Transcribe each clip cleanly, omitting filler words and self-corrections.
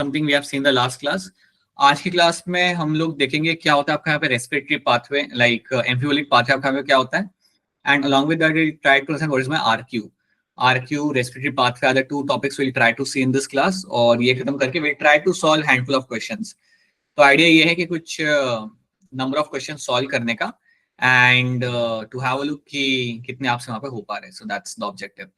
Something we have seen the last class. आज की class में हम लोग देखेंगे क्या होता है आपका यहाँ पे respiratory pathway, like amphibolic pathway आपका यहाँ पे क्या होता है, and along with that we try to understand what is my RQ respiratory pathway are the two topics will try to see in this class. और ये खत्म करके will try to solve handful of questions. तो idea ये है कि कुछ number of question solve करने का and to have a look कि कितने आपसे वहां पे हो पा रहे हैं। So that's the objective,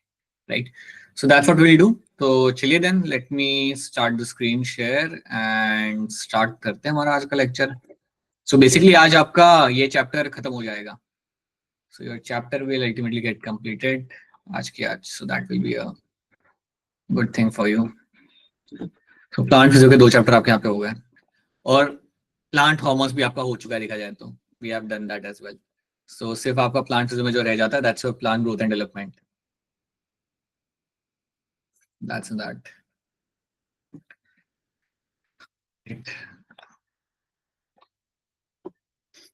right? So that's what we'll do. तो चलिए then let me start the screen share and start करते हैं हमारा आज का लेक्चर। So basically आज आपका ये चैप्टर खत्म हो जाएगा। So your chapter will ultimately get completed आज की आज। So that will be a good thing for you. So plant physics के 2 चैप्टर आपके यहाँ पे हो गए और प्लांट हॉर्मोन्स भी आपका हो चुका है देखा जाए तो। We have done that as well. So सिर्फ आपका प्लांट फिजिक्स में जो रह जाता है that's your plant growth and development. That's that.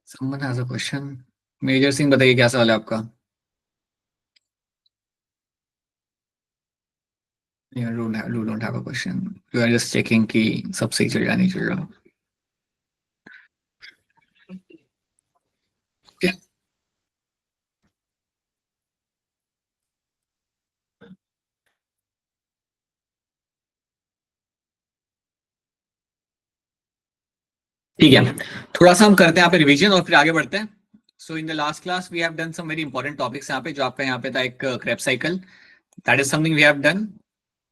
Someone has a question. Major Singh बताइए क्या सवाल है आपका? You don't have a question. You are just checking कि सब सही चल रहा नहीं चल रहा। Okay. ठीक है, थोड़ा सा हम करते हैं यहाँ पे रिवीजन और फिर आगे बढ़ते हैं। So in the last class we have done some very important topics यहाँ पे। जो आपका यहाँ पे था एक Krebs cycle, that is something we have done.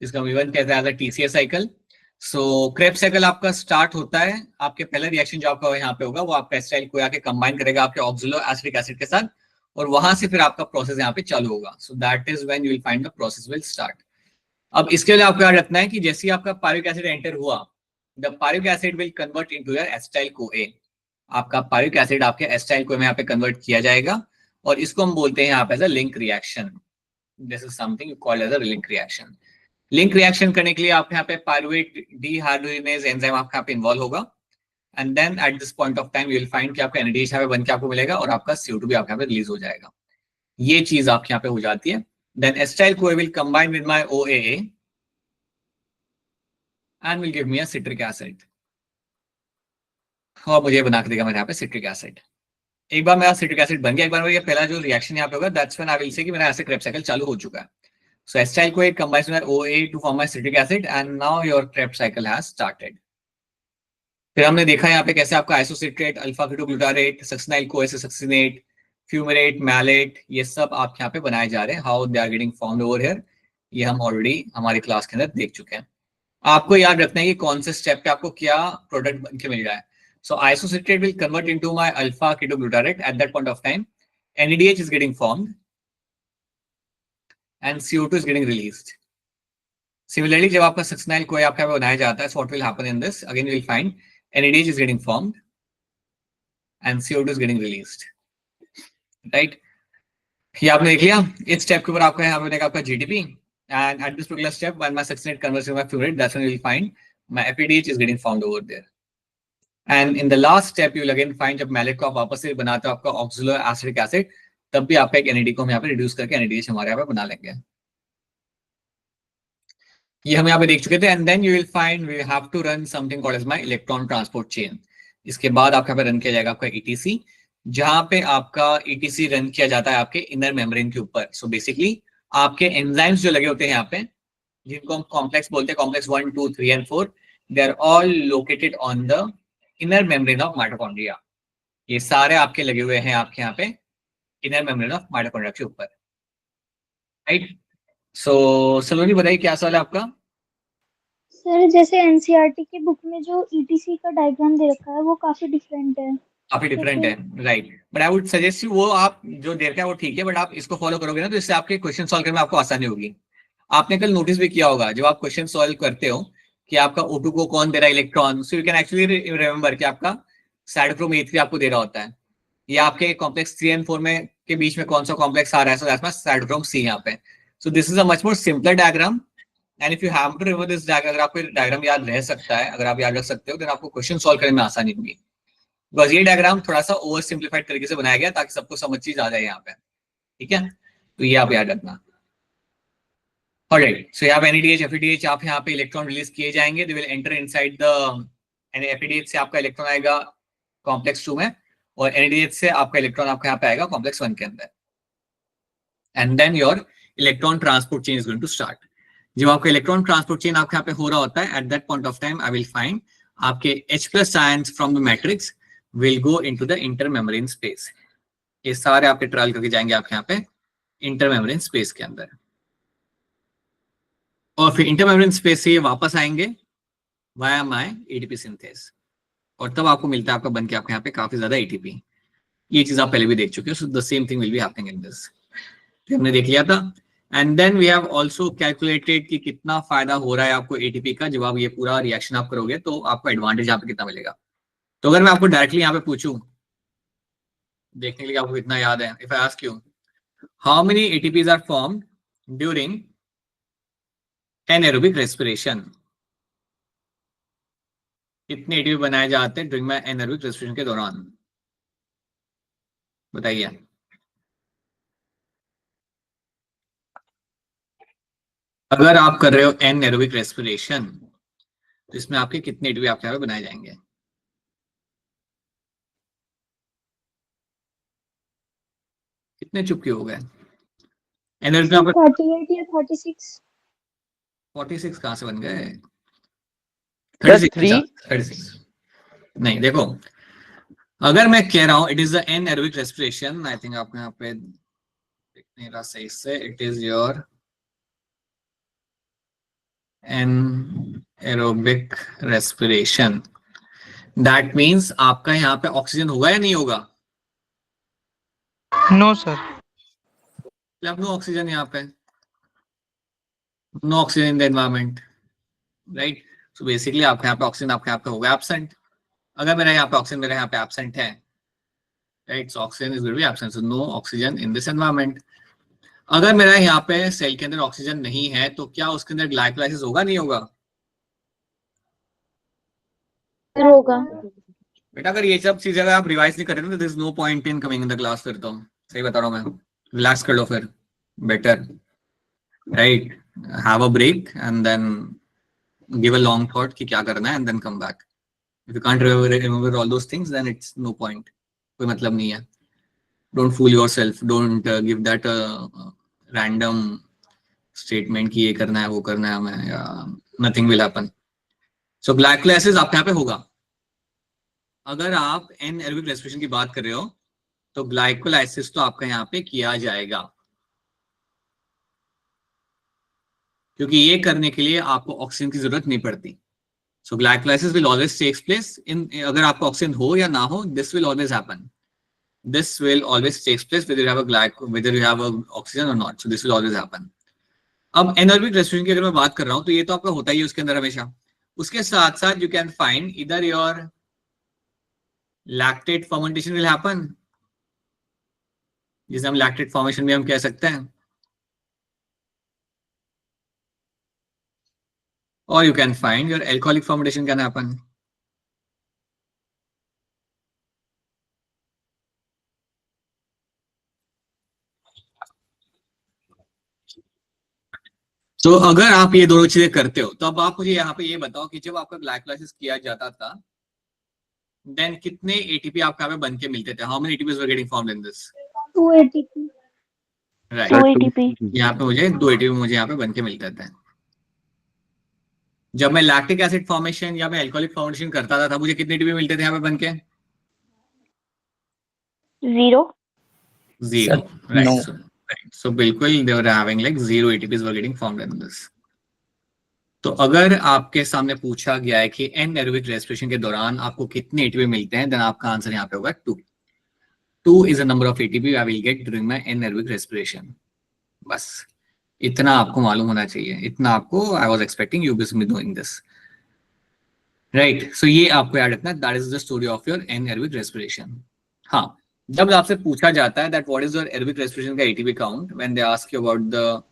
इसका विवन कहते हैं as a TCA cycle. So Krebs cycle आपका स्टार्ट होता है, आपके पहला रिएक्शन जो आपका यहाँ पे होगा वो आपका एसिटाइल को आके कंबाइन करेगा आपके ऑक्सिलो एसिटिक एसिड के साथ, और वहां से फिर आपका प्रोसेस यहाँ पे चालू होगा। सो that is when you will find the process will start. अब इसके लिए आपको याद रखना है कि जैसे ही आपका पायरिक एसिड एंटर हुआ, the pyruvic acid will convert into your acetyl CoA. आपका पायरिक एसिड आपके एसिटाइल कोए में यहाँ पे कन्वर्ट किया जाएगा और इसको हम बोलते हैं यहाँ पे as a link reaction. This is something you called as a link reaction. Link reaction करने के लिए आप यहाँ पे पायरुवेट डीहाइड्रोजिनेज एंजाइम आपका यहाँ पे इन्वॉल्व होगा, and then at this point of time you will find कि आपका एनएडीएच यहाँ पे बन के आपको मिलेगा और आपका CO2 भी आपके यहाँ पे रिलीज हो जाएगा। ये चीज आपके यहाँ पे हो जाती है। Then acetyl CoA will combine with my OAA and will give me a citric acid, और मुझे बना के देगा मेरे यहाँ पे सिट्रिक एसिड। एक बार मेरा सिट्रिक एसिड बन गया, एक बार मेरा पहला जो रिएक्शन यहाँ पे होगा that's when I will say कि मेरा ऐसे क्रेब्स साइकिल चालू हो चुका है। So acetyl CoA combines with OA to form my citric acid and now your Krebs cycle has started. फिर हमने देखा यहाँ पे कैसे आपका आइसोसिट्रेट, अल्फा कीटोग्लूटारेट, सक्सिनाइल कोए से सक्सिनेट, फ्यूमेरेट, मैलेट, ये सब आपके यहाँ पे बनाए जा रहे हैं। How they are getting formed over here, ये हम ऑलरेडी हमारी क्लास के अंदर देख चुके हैं। आपको याद रखना है कि कौन से स्टेप पे आपको क्या प्रोडक्ट बन के मिल रहा है। So isocitrate will convert into my alpha ketoglutarate. At that point of time NADH is getting formed and CO2 is getting released. Similarly, जब आपका सक्सिनाइल कोए आपका बनाया जाता है, so what will happen in this? Again, you will find NADH is getting formed and CO2 is getting released. Right? ये आपने देख लिया। इस स्टेप के ऊपर आपका यहाँ पे बनेगा आपका GDP, and at this particular step, when my succinate converts to my fumarate, that's when you will find my FADH is getting formed over there. And in the last step, you will again find जब mallet को आप वापस से बनाते हो आपका oxalo acetic acid, तब भी आपका एक NAD को हम यहाँ पे रिड्यूस करके NADH हमारे यहाँ पे बना लेंगे। ये हम यहाँ पे देख चुके थे। And then you will find we have to run something called as my electron transport chain. इसके बाद आपके यहाँ पे रन किया जाएगा आपका ETC, जहां पे आपका ETC रन किया जाता है आपके इनर मेम्ब्रेन के ऊपर। सो बेसिकली आपके एंजाइम्स जो लगे होते हैं यहाँ पे, जिनको हम कॉम्प्लेक्स बोलते हैं, complex 1, 2, 3 and 4, they are all located on the inner membrane of mitochondria. ये सारे आपके लगे हुए हैं आपके यहाँ पे इनर मेम्ब्रेन ऑफ माइटोकॉन्ड्रिया के ऊपर, राइट? सो सलोनी बताइए क्या सवाल है आपका? सर जैसे एनसीईआरटी की बुक में जो ईटीसी का डायग्राम दे रखा है वो काफी डिफरेंट है। काफी डिफरेंट है, right? But I would suggest you, वो आप जो दे रखा है वो ठीक है, बट आप इसको फॉलो करोगे ना तो इससे आपके क्वेश्चन सॉल्व करने में आपको आसानी होगी। आपने कल नोटिस भी किया होगा जब आप क्वेश्चन सॉल्व करते हो कि आपका O2 को कौन दे रहा है electron, so you can actually remember कि आपका साइटोक्रोम A3 आपको दे रहा होता है, या आपके कॉम्प्लेक्स 3 and 4 में के बीच में कौन सा कॉम्प्लेक्स आ रहा है, so that's my cytochrome C यहाँ पे। So this is a much more simpler diagram, and if you have to remember this diagram, अगर आपको डायग्राम याद रह सकता है, अगर आप याद रख सकते हो, देन आपको क्वेश्चन सॉल्व करने में आसानी होगी। बस ये डायग्राम थोड़ा सा ओवर सिंप्लीफाइड तरीके से बनाया गया ताकि सबको समझ चीज आ जाए यहाँ पे, ठीक है? तो ये आप याद रखना। ऑलराइट, सो यहाँ पे NADH FADH आप यहाँ पे इलेक्ट्रॉन रिलीज किए जाएंगे, they will enter inside the FADH से आपका इलेक्ट्रॉन आएगा कॉम्प्लेक्स 2 में, और NADH से आपका इलेक्ट्रॉन आपका यहाँ पे आएगा कॉम्प्लेक्स 1 के अंदर, and then your electron transport chain is going to start. जब आपका इलेक्ट्रॉन ट्रांसपोर्ट चेन आपके यहाँ पे हो रहा होता है, eight that point of time I will find आपके H+ ions from the matrix will go into the intermembrane space. ये सारे आपके ट्रायल करके जाएंगे आपके यहाँ पे इंटरमेम्ब्रेन स्पेस के अंदर, और फिर इंटरमेम्ब्रेन स्पेस से ये वापस आएंगे वाया माय ATP सिंथेस, और तब आपको मिलता है आपका बन के आपके यहाँ पे काफी ज्यादा ATP। ये चीज आप पहले भी देख चुके हो, so the same thing will be happening in this, हमने देख लिया था। And then we have also calculated कि कितना फायदा हो रहा है आपको ATP का। जब आप ये पूरा रिएक्शन आप करोगे तो आपको एडवांटेज यहाँ पे कितना मिलेगा। तो अगर मैं आपको डायरेक्टली यहाँ पे पूछूं, देखने के लिए आपको कितना याद है, if I ask you how many ATPs are formed during anaerobic respiration, कितने ATP बनाए जाते हैं ड्यूरिंग एनारोबिक रेस्पिरेशन के दौरान, बताइए। अगर आप कर रहे हो एनारोबिक रेस्पिरेशन तो इसमें आपके कितने ATP आपके यहाँ पे बनाए जाएंगे? कितने चुपके हो गए? एनर्जी में 38 या 46। 46 कहां से बन गए? 36 नहीं, देखो अगर मैं कह रहा हूं it is the anaerobic respiration, I think आपको यहाँ पे देखने का सही से, it is your anaerobic respiration, that means आपका यहाँ पे ऑक्सीजन होगा या नहीं होगा? नो सर, नो ऑक्सीजन, यहाँ पे no oxygen in the environment, right. So basically आपके यहाँ पे ऑक्सीजन आपके यहाँ पे होगा एब्सेंट। अगर मेरा यहाँ पे ऑक्सीजन मेरे यहाँ पे एब्सेंट है, right, so oxygen is going to be absent, so no oxygen in this environment. अगर मेरा यहाँ पे सेल के अंदर ऑक्सीजन नहीं है तो क्या उसके अंदर ग्लाइकोलाइसिस होगा नहीं होगा? होगा। बेटा अगर ये सब चीजें अगर आप रिवाइज नहीं कर रहे तो there is no point in coming in the class. फिर तो सही बता रहा हूँ मैं, रिलैक्स कर लो फिर, better, right, have a break and then give a long thought कि क्या करना है, and then come back. If you can't remember all those things then it's no point, कोई मतलब नहीं है। Don't fool yourself, don't give that random statement कि ये करना है वो करना है हमें, या nothing will happen. So glycolysis आपके यहाँ पे होगा। अगर आप एनारोबिक रेस्पिरेशन की बात कर रहे हो तो ग्लाइकोलाइसिस तो आपका यहाँ पे किया जाएगा, क्योंकि ये करने के लिए आपको ऑक्सीजन की जरूरत नहीं पड़ती। So glycolysis will always takes place in, अगर आपको ऑक्सीजन हो या ना हो, this will always happen, this will always takes place whether you have a whether you have a oxygen or not, so this will always happen। अब anaerobic respiration की अगर मैं बात कर रहा हूं तो ये तो आपका होता ही है उसके अंदर हमेशा। उसके साथ साथ यू कैन फाइंड इधर your lactate fermentation will happen, जिसे हम लैक्टेट फॉर्मेशन भी हम कह सकते हैं, और you can find your alcoholic fermentation can happen. तो अगर आप ये दोनों चीजें करते हो तो अब आप मुझे यहाँ पे ये बताओ कि जब आपका ग्लाइकोलाइसिस किया जाता था देन कितने ATP आपके यहाँ पे बन के मिलते थे? How many ATPs were getting formed in this? 2 ATP। Right, 2 ATP। यहाँ पे मुझे 2 ATP मुझे यहाँ पे बन के मिलते थे। जब मैं लैक्टिक एसिड फॉर्मेशन या मैं एल्कोहलिक फॉर्मेशन करता था तब मुझे कितने ATP मिलते थे यहाँ पे बन के? 0। राइट, सो बिल्कुल they were having like 0 ATPs were getting formed in this। तो अगर आपके सामने पूछा गया है कि एनारोबिक रेस्पिरेशन के दौरान आपको कितने ATP मिलते हैं, देन आपका आंसर यहाँ पे होगा 2। 2 is a number of ATP I will get during my anaerobic respiration। बस इतना आपको मालूम होना चाहिए, इतना आपको I was expecting you to be doing this, right? So ये आपको याद रखना, that is the story of your anaerobic respiration। हाँ, जब आपसे पूछा जाता है that what is your aerobic respiration का ATP count when they ask you about the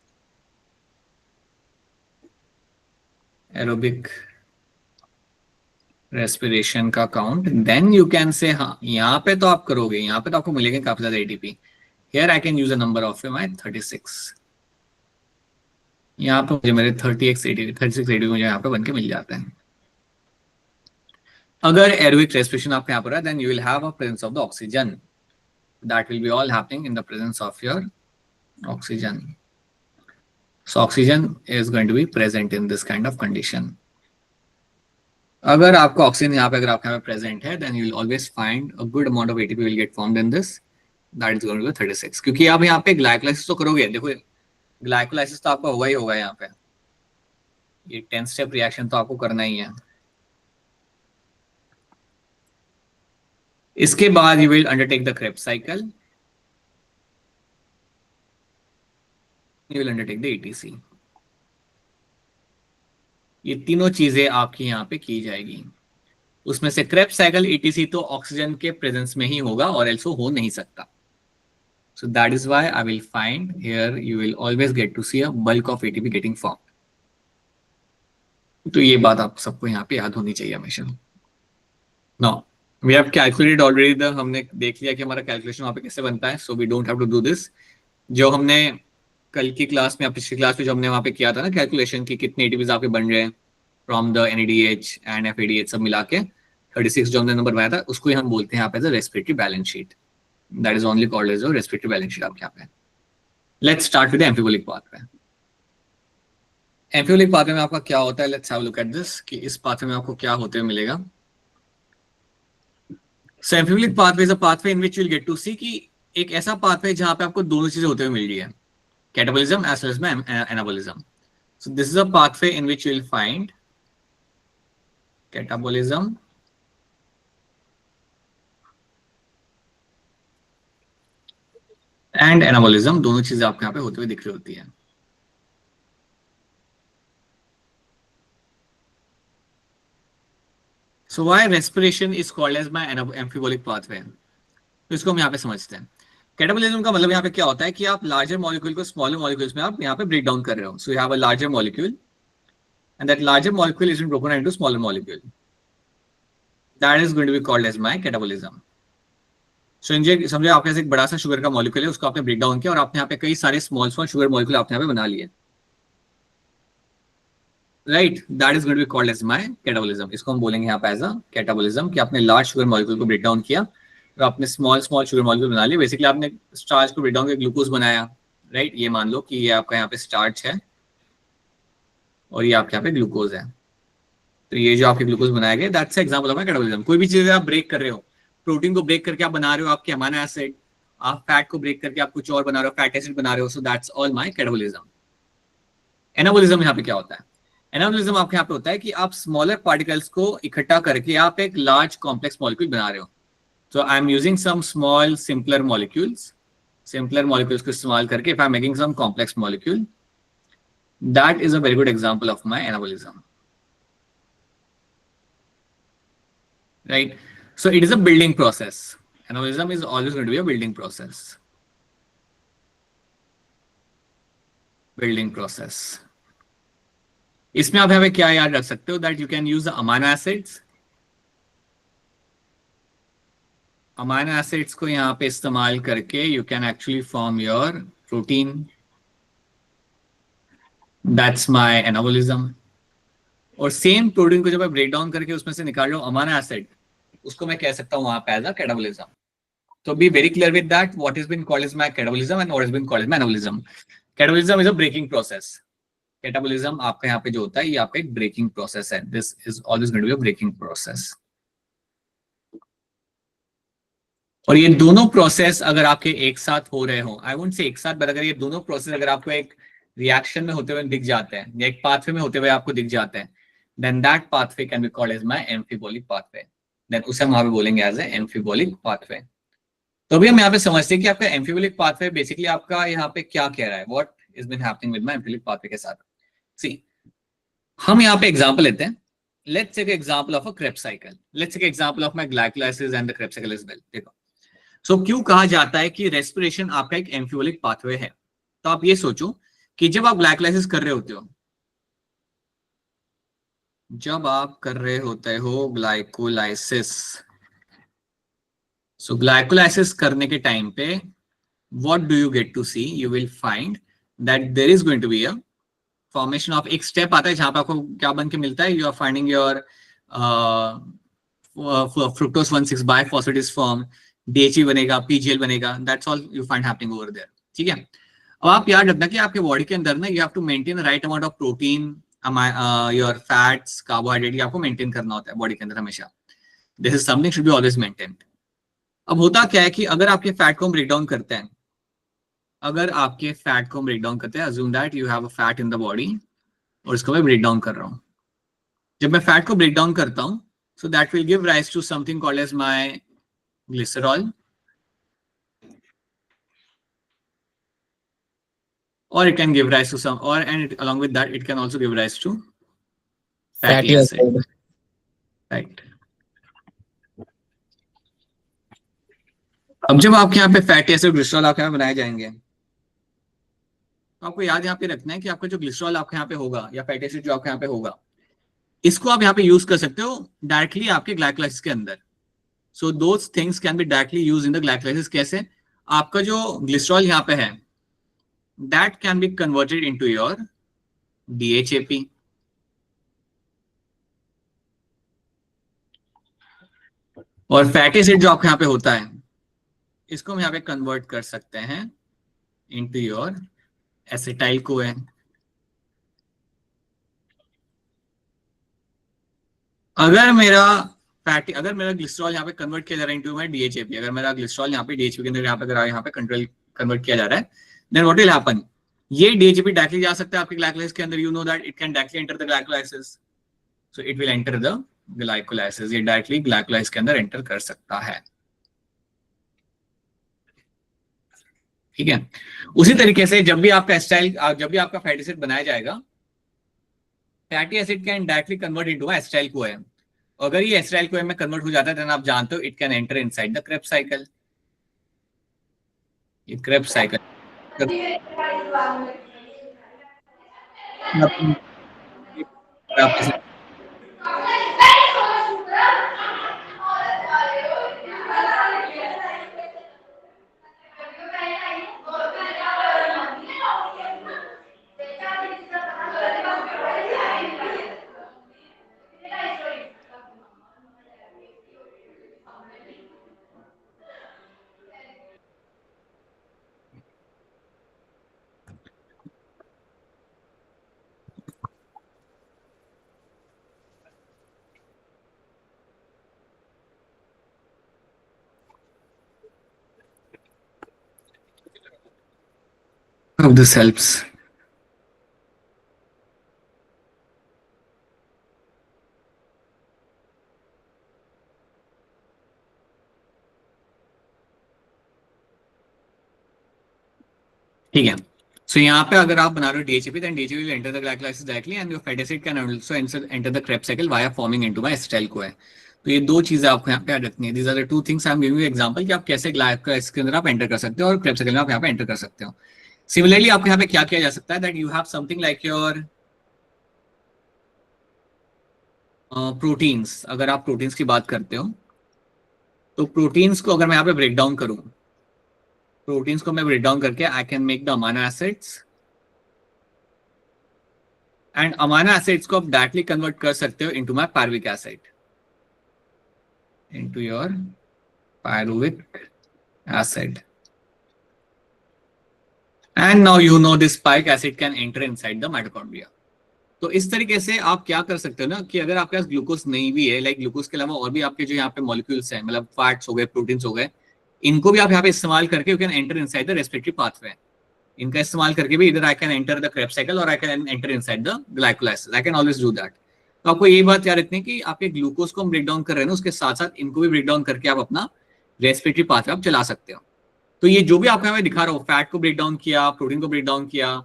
aerobic respiration का count, then you can say हाँ यहाँ पे तो आप करोगे, यहाँ पे तो आपको मिलेंगे काफी ज्यादा ATP। Here I can use a number of my 36। यहाँ पे मुझे मेरे 30x 80 36 80 मुझे यहाँ पे बन के मिल जाता है। अगर एरोबिक रेस्पिरेशन आपके यहाँ पर है, then you will have a presence of the oxygen, that will be all happening in the presence of your oxygen. So oxygen is going to be present in this kind of condition. अगर आपको oxygen यहाँ पे अगर आपके यहाँ पे present है, then you will always find a good amount of ATP will get formed in this, that is going to be 36. क्योंकि आप यहाँ पे ग्लाइकोलाइसिस तो करोगे, देखो ग्लाइकोलाइसिस तो आपका होगा ही होगा यहाँ पे, ये 10 स्टेप रिएक्शन तो आपको करना ही है. इसके बाद you will undertake the Krebs cycle, you will undertake the ETC. ये तीनों चीजें आपकी यहाँ पे की जाएगी. उसमें से क्रेब्स साइकिल ETC तो ऑक्सीजन के प्रेजेंस में ही होगा और एल्सो हो नहीं सकता. So that is why I will find here you will always get to see a bulk of ATP getting formed. तो ये बात आप सबको यहाँ पे याद होनी चाहिए हमेशा. Now we have calculated already the, हमने देख लिया कि हमारा कैलकुलेशन वहाँ पे कैसे बनता है. So we don't have to do this. जो हमने कल की क्लास में, पिछली क्लास में जो हमने वहाँ पे किया था ना कैलकुलेशन की कितने ATPs आपके बन रहे हैं from the NADH and FADH सब मिला के 36 जो हमने नंबर बनाया था, उसको ही हम बोलते हैं यहाँ पे as a respiratory balance sheet. That is only called as a respiratory balance sheet आपके यहाँ पे. Let's start with the amphiolic pathway. Amphiolic pathway में आपका क्या होता है? Let's have a look at this कि इस pathway में आपको क्या होते हुए मिलेगा. So amphiolic pathway is a pathway in which you will get to see कि एक ऐसा pathway जहाँ पे आपको दोनों चीजें होते हुए मिल रही है, catabolism as well as anabolism. So this is a pathway in which you will find catabolism and anabolism, दोनों चीजें आपको यहाँ पे होते हुए दिख रही होती है. So why respiration is called as my amphibolic pathway? तो इसको हम यहाँ पे समझते हैं. कैटाबोलिज्म का मतलब यहाँ पे क्या होता है कि आप लार्जर मॉलिक्यूल को स्मॉलर मॉलिक्यूल्स में आप यहाँ पे ब्रेक डाउन कर रहे हो. So you have a larger molecule and that larger molecule is broken into smaller molecule, that is going to be called as my catabolism. सो समझे आपके पास एक बड़ा सा शुगर का मॉलिक्यूल है, उसको आपने ब्रेक डाउन किया और आपने यहाँ पे कई सारे स्मॉल शुगर मॉलिक्यूल आपने यहाँ पे बना लिए, right. That is going to be called as my catabolism. इसको हम बोलेंगे यहाँ पे एज अ कैटाबोलिज्म कि आपने लार्ज शुगर मॉलिक्यूल को ब्रेक डाउन किया और आपने स्मॉल शुगर मॉलिक्यूल बना लिए. बेसिकली आपने स्टार्च को ब्रेक डाउन करके ग्लूकोज बनाया, राइट. ये मान लो कि ये आपका यहाँ पे स्टार्च है और ये आपके यहाँ पे ग्लूकोज है. तो ये जो आपके ग्लूकोज बनाया गया, दैट्स एग्जांपल ऑफ कैटाबोलिज्म. कोई भी चीज आप ब्रेक कर रहे हो, प्रोटीन को ब्रेक करके आप बना रहे हो आपके अमीनो एसिड, आप फैट को ब्रेक करके आप कुछ और बना रहे हो, फैट एसिड बना रहे हो. So that's all my catabolism. Anabolism यहाँ पे क्या होता है? एनाबोलिज्म आपके यहाँ पे होता है कि आप स्मॉलर पार्टिकल्स को इकट्ठा करके आप एक लार्ज कॉम्प्लेक्स मॉलिक्यूल बना रहे हो. So I am using some small simpler molecules को इस्तेमाल करके if I am making some complex molecule, that is a very good example of my anabolism, right. So it is a building process. Anabolism is always going to be a building process. Building process. इसमें आप यहाँ पे क्या याद रख सकते हो? That you can use the amino acids. Amino acids को यहाँ पे इस्तेमाल करके you can actually form your protein. That's my anabolism. और सेम प्रोटीन को जब आप ब्रेक डाउन करके उसमें से निकाल लो अमीनो एसिड, उसको मैं कह सकता हूँ वहां पे as a catabolism. So be very clear with that. What has been called as my catabolism and what has been called as my anabolism. Catabolism is a breaking process. Catabolism आपका यहाँ पे जो होता है ये आपका एक breaking process है. This is always going to be a breaking process. और ये दोनों प्रोसेस अगर आपके एक साथ हो रहे हो, आई वोंट से एक साथ, बट अगर ये दोनों प्रोसेस अगर आपको एक रिएक्शन में होते हुए दिख जाते हैं या एक पाथवे में होते हुए आपको दिख जाते हैं, then that pathway can be called as my amphibolic pathway. Then उसे हम वहां पे बोलेंगे एज ए amphibolic pathway. तो अभी हम यहाँ पे समझते हैं कि आपका एम्फिबोलिक पाथवे बेसिकली आपका यहाँ पे क्या कह रहा है, what is been happening with my amphibolic pathway के साथ. सी हम यहाँ पे एग्जांपल लेते हैं. Let's take example of a Krebs cycle. Let's take example of my glycolysis and the Krebs cycle as well. देखो, सो क्यों कहा जाता है कि रेस्पिरेशन आपका एक एम्फिबोलिक पाथवे है? तो आप ये सोचो कि जब आप ग्लाइकोलाइसिस कर रहे होते हो, जब आप कर रहे होते हो ग्लाइकोलाइसिस, सो ग्लाइकोलाइसिस करने के टाइम पे what do you get to see? You will find that there is going to be a formation of एक स्टेप आता है जहां पे आपको क्या बन के मिलता है, you are finding your fructose 1,6 biphosphate form, DHE बनेगा, PGL बनेगा, that's all you find happening over there. ठीक है. अब आप याद रखना कि आपके बॉडी के अंदर ना you have to maintain the right amount of protein, your fats, carbohydrate, ये आपको मेंटेन करना होता है बॉडी के अंदर हमेशा. This is something should be always maintained. अब होता क्या है कि अगर आपके फैट को ब्रेक डाउन करते हैं, assume that you have a fat in the body, और इसको मैं ब्रेक डाउन कर रहा हूँ. जब मैं फैट को ब्रेक डाउन करता हूँ, so that will give rise to something called as my glycerol, or it can give rise to some, or and it, along with that it can also give rise to fatty acid. Right. अब जब आपके यहाँ पे fatty acid glycerol आपके यहाँ बनाए जाएंगे, तो आपको याद यहाँ पे रखना है कि आपका जो ग्लिसरॉल आपके यहाँ पे होगा या फैटी एसिड जो आपके यहाँ पे होगा, इसको आप यहाँ पे यूज कर सकते हो डायरेक्टली आपके ग्लाइकोलाइसिस के अंदर. So those things can be directly use in the glycolysis. कैसे? आपका जो ग्लिसरॉल यहाँ पे है, that can be converted into your DHAP. और फैटी एसिड जो आपके यहाँ पे होता है, इसको हम यहाँ पे कन्वर्ट कर सकते हैं इनटू योर एसिटाइल कोए. अगर मेरा ग्लिसरॉल यहाँ पे कन्वर्ट किया जा रहा है इनटू माय DHAP, अगर मेरा ग्लिसरॉल यहाँ पे DHAP के अंदर यहाँ पे कन्वर्ट किया जा रहा है, देन व्हाट विल हैपन? ये DHAP डायरेक्टली जा सकता है आपके ग्लाइकोलाइसिस के अंदर. You know that it can directly enter the glycolysis, so it will enter the glycolysis. ये डायरेक्टली ग्लाइकोलाइसिस के अंदर एंटर कर सकता है. ठीक है. उसी तरीके से जब भी आपका फैटी एसिड बनाया जाएगा, fatty acid can directly convert into acetyl CoA. अगर ये एसिटाइल कोए में कन्वर्ट हो जाता है, देन आप जानते हो it can enter inside the Krebs cycle. ये Krebs cycle of this helps. ठीक है. सो यहाँ पे अगर आप बना रहे हो DHAP, then DHAP will enter the glycolysis directly and your fatty acid can also enter the Krebs cycle via forming into my acetyl CoA. तो ये दो चीजें आपको यहाँ पे याद रखनी है. These are the two things I am giving you example कि आप कैसे ग्लाइकोलाइसिस के अंदर आप एंटर कर सकते हो और Krebs cycle में आप यहाँ पे एंटर कर सकते हो. सिमिलरली आपको यहाँ पे क्या किया जा सकता है, that you have something like your proteins. अगर आप प्रोटीन्स की बात करते हो, तो प्रोटीन्स को अगर मैं यहाँ पे ब्रेक डाउन करूँ, प्रोटीन्स को मैं ब्रेक डाउन करके I can make the amino acids, and amino acids को आप डायरेक्टली कन्वर्ट कर सकते हो into my pyruvic acid, into your pyruvic acid. And now you know this pyruvic acid can enter inside the mitochondria. तो इस तरीके से आप क्या कर सकते हो ना, कि अगर आपके पास ग्लूकोज नहीं भी है, लाइक ग्लूकोज के अलावा और भी आपके जो यहाँ पे मॉलिक्यूल्स हैं, मतलब फैट्स हो गए, प्रोटीन्स हो गए, इनको भी आप यहाँ पे इस्तेमाल करके you can enter inside the respiratory pathway. इनका इस्तेमाल करके भी इधर I can enter the Krebs cycle और I can enter inside the glycolysis. I can always do that. तो आपको ये बात याद रखनी है कि आपके ग्लूकोज को हम ब्रेक डाउन कर रहे हैं ना, उसके साथ साथ इनको भी ब्रेक डाउन करके आप अपना रेस्पिरेटरी पाथवे आप चला सकते हो. तो ये जो भी आपको यहाँ पे दिखा रहा हूँ, फैट को ब्रेक डाउन किया, प्रोटीन को ब्रेक डाउन किया,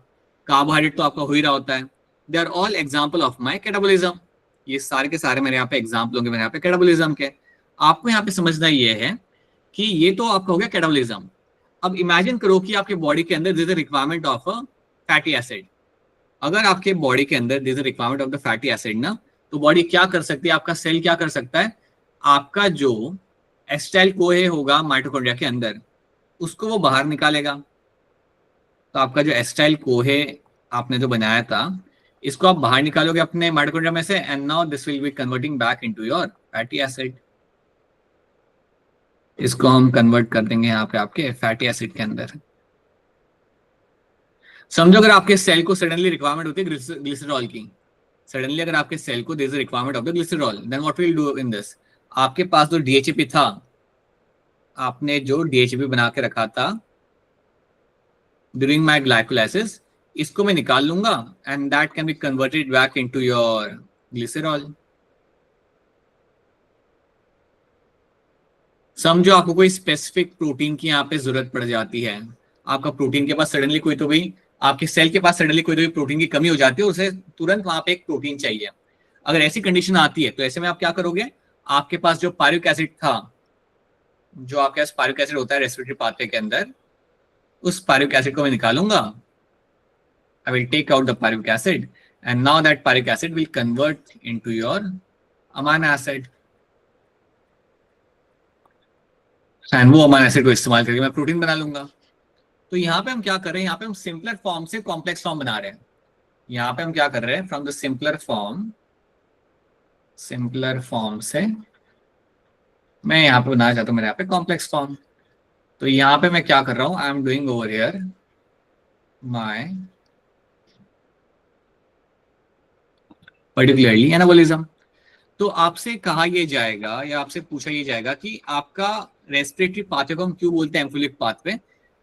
कार्बोहाइड्रेट तो आपका हो ही रहा होता है. They are all example of my catabolism. ये सारे के सारे मेरे यहाँ पे एग्जाम्पल होंगे मेरे यहाँ पे कैटाबोलिज्म के. आपको यहाँ पे समझना ये है कि ये तो आपका हो गया कैटाबोलिज्म. अब इमेजिन करो कि आपके बॉडी के अंदर there is a requirement of a fatty acid. अगर आपके बॉडी के अंदर there is a requirement of the fatty acid ना, तो बॉडी क्या कर सकती है, आपका सेल क्या कर सकता है, आपका जो एसिटाइल कोए होगा माइटोकॉन्ड्रिया के अंदर, उसको वो बाहर निकालेगा. तो आपका जो एसिटाइल कोए आपने जो बनाया था, इसको आप बाहर निकालोगे अपने माइटोकॉन्ड्रिया में से, and now this will B converting back into your fatty acid. इसको हम कन्वर्ट कर देंगे यहाँ पे आपके फैटी एसिड के अंदर। समझो अगर आपके सेल को सडनली रिक्वायरमेंट होती है ग्लिसरॉल की, सडनली अगर आपके सेल को there is a requirement of the glycerol, then what will do in this, आपके पास जो डीएचपी था, आपने जो डीएचपी बना के रखा था ड्यूरिंग माय ग्लाइकोलाइसिस, इसको मैं निकाल लूंगा and that can be converted back into your glycerol. समझो आपको कोई स्पेसिफिक प्रोटीन की यहाँ पे जरूरत पड़ जाती है, आपका प्रोटीन के पास सडनली कोई तो भी, आपके सेल के पास सडनली कोई तो भी प्रोटीन की कमी हो जाती है, उसे तुरंत वहां पे एक प्रोटीन चाहिए। अगर ऐसी कंडीशन आती है तो ऐसे में आप क्या करोगे, आपके पास जो पायरुविक एसिड था, जो आपके पास पायरुविक एसिड होता है रेस्पिरेटरी पाथवे के अंदर, उस पायरुविक एसिड को मैं निकालूंगा। I will take out the pyruvic acid and now that pyruvic acid will convert into your amino acid and वो अमाइनो एसिड को इस्तेमाल करके मैं प्रोटीन बना लूंगा। तो यहाँ पे हम क्या कर रहे हैं, यहाँ पे हम सिंपलर फॉर्म से कॉम्प्लेक्स फॉर्म बना रहे हैं। यहाँ पे हम क्या कर रहे हैं, फ्रॉम द सिंपलर फॉर्म से मैं यहाँ पे बनाना चाहता हूँ मेरे यहाँ पे कॉम्प्लेक्स फॉर्म। तो यहाँ पे मैं क्या कर रहा हूँ, I am doing over here my particularly anabolism. तो आपसे कहा यह जाएगा या आपसे पूछा यह जाएगा कि आपका रेस्पिरेटरी पाथवे को हम क्यों बोलते हैं एम्फिलिक पाथवे,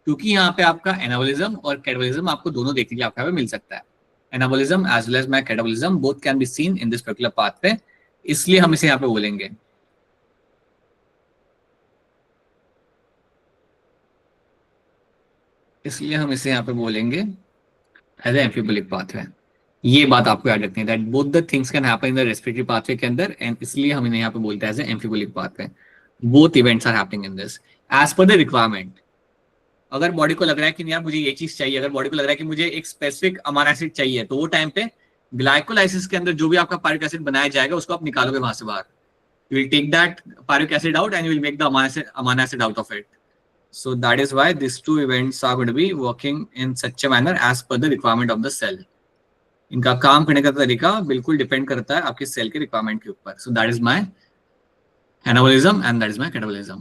क्योंकि यहाँ पे आपका एनाबोलिज्म और कैटाबोलिज्म आपको दोनों देखने के लिए आपको यहाँ पे मिल सकता है। Anabolism as well as my catabolism both can be seen in this particular pathway, इसलिए हम इसे यहाँ पे बोलेंगे। As a amphibolic pathway. ये बात आपको याद रखनी है that both the things can happen in the respiratory pathway के अंदर, एंड इसलिए हम इन्हें यहाँ पे बोलते हैं as a amphibolic pathway. Both events are happening in this as per the requirement. अगर बॉडी को लग रहा है कि यार मुझे ये चीज चाहिए, अगर बॉडी को लग रहा है कि मुझे एक स्पेसिफिक अमाइनो एसिड चाहिए, तो वो टाइम पे ग्लाइकोलाइसिस के अंदर जो भी आपका पायरुविक एसिड बनाया जाएगा उसको आप निकालोगे वहां से बाहर। You will take that pyruvic acid out and you will make the amino acid out of it. So that is why these two events are going to be working in such a manner as per the requirement of the cell. इनका काम करने का तरीका बिल्कुल depend करता है आपके cell के रिक्वायरमेंट के ऊपर। So that is my anabolism and that is my catabolism.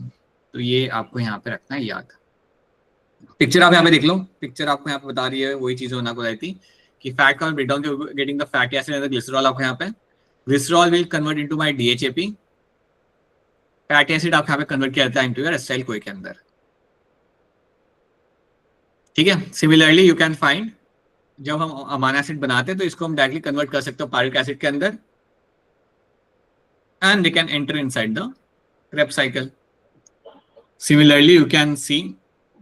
तो ये आपको यहाँ पे रखना है याद। पिक्चर आप यहाँ पे देख लो, पिक्चर आपको यहाँ पे बता रही है वही चीज होना को रहती कि फैट का breakdown getting the fatty acid and the glycerol. आपको यहाँ पे glycerol will convert into my DHAP, fatty acid आप यहाँ पे कन्वर्ट किया जाता है इनटू योर सेल कोई के अंदर। ठीक है, सिमिलरली यू कैन फाइंड जब हम अमाइनो एसिड बनाते हैं तो इसको हम डायरेक्टली कन्वर्ट कर सकते हो पायरुविक एसिड के अंदर and they can enter inside the Krebs cycle. Similarly, you can see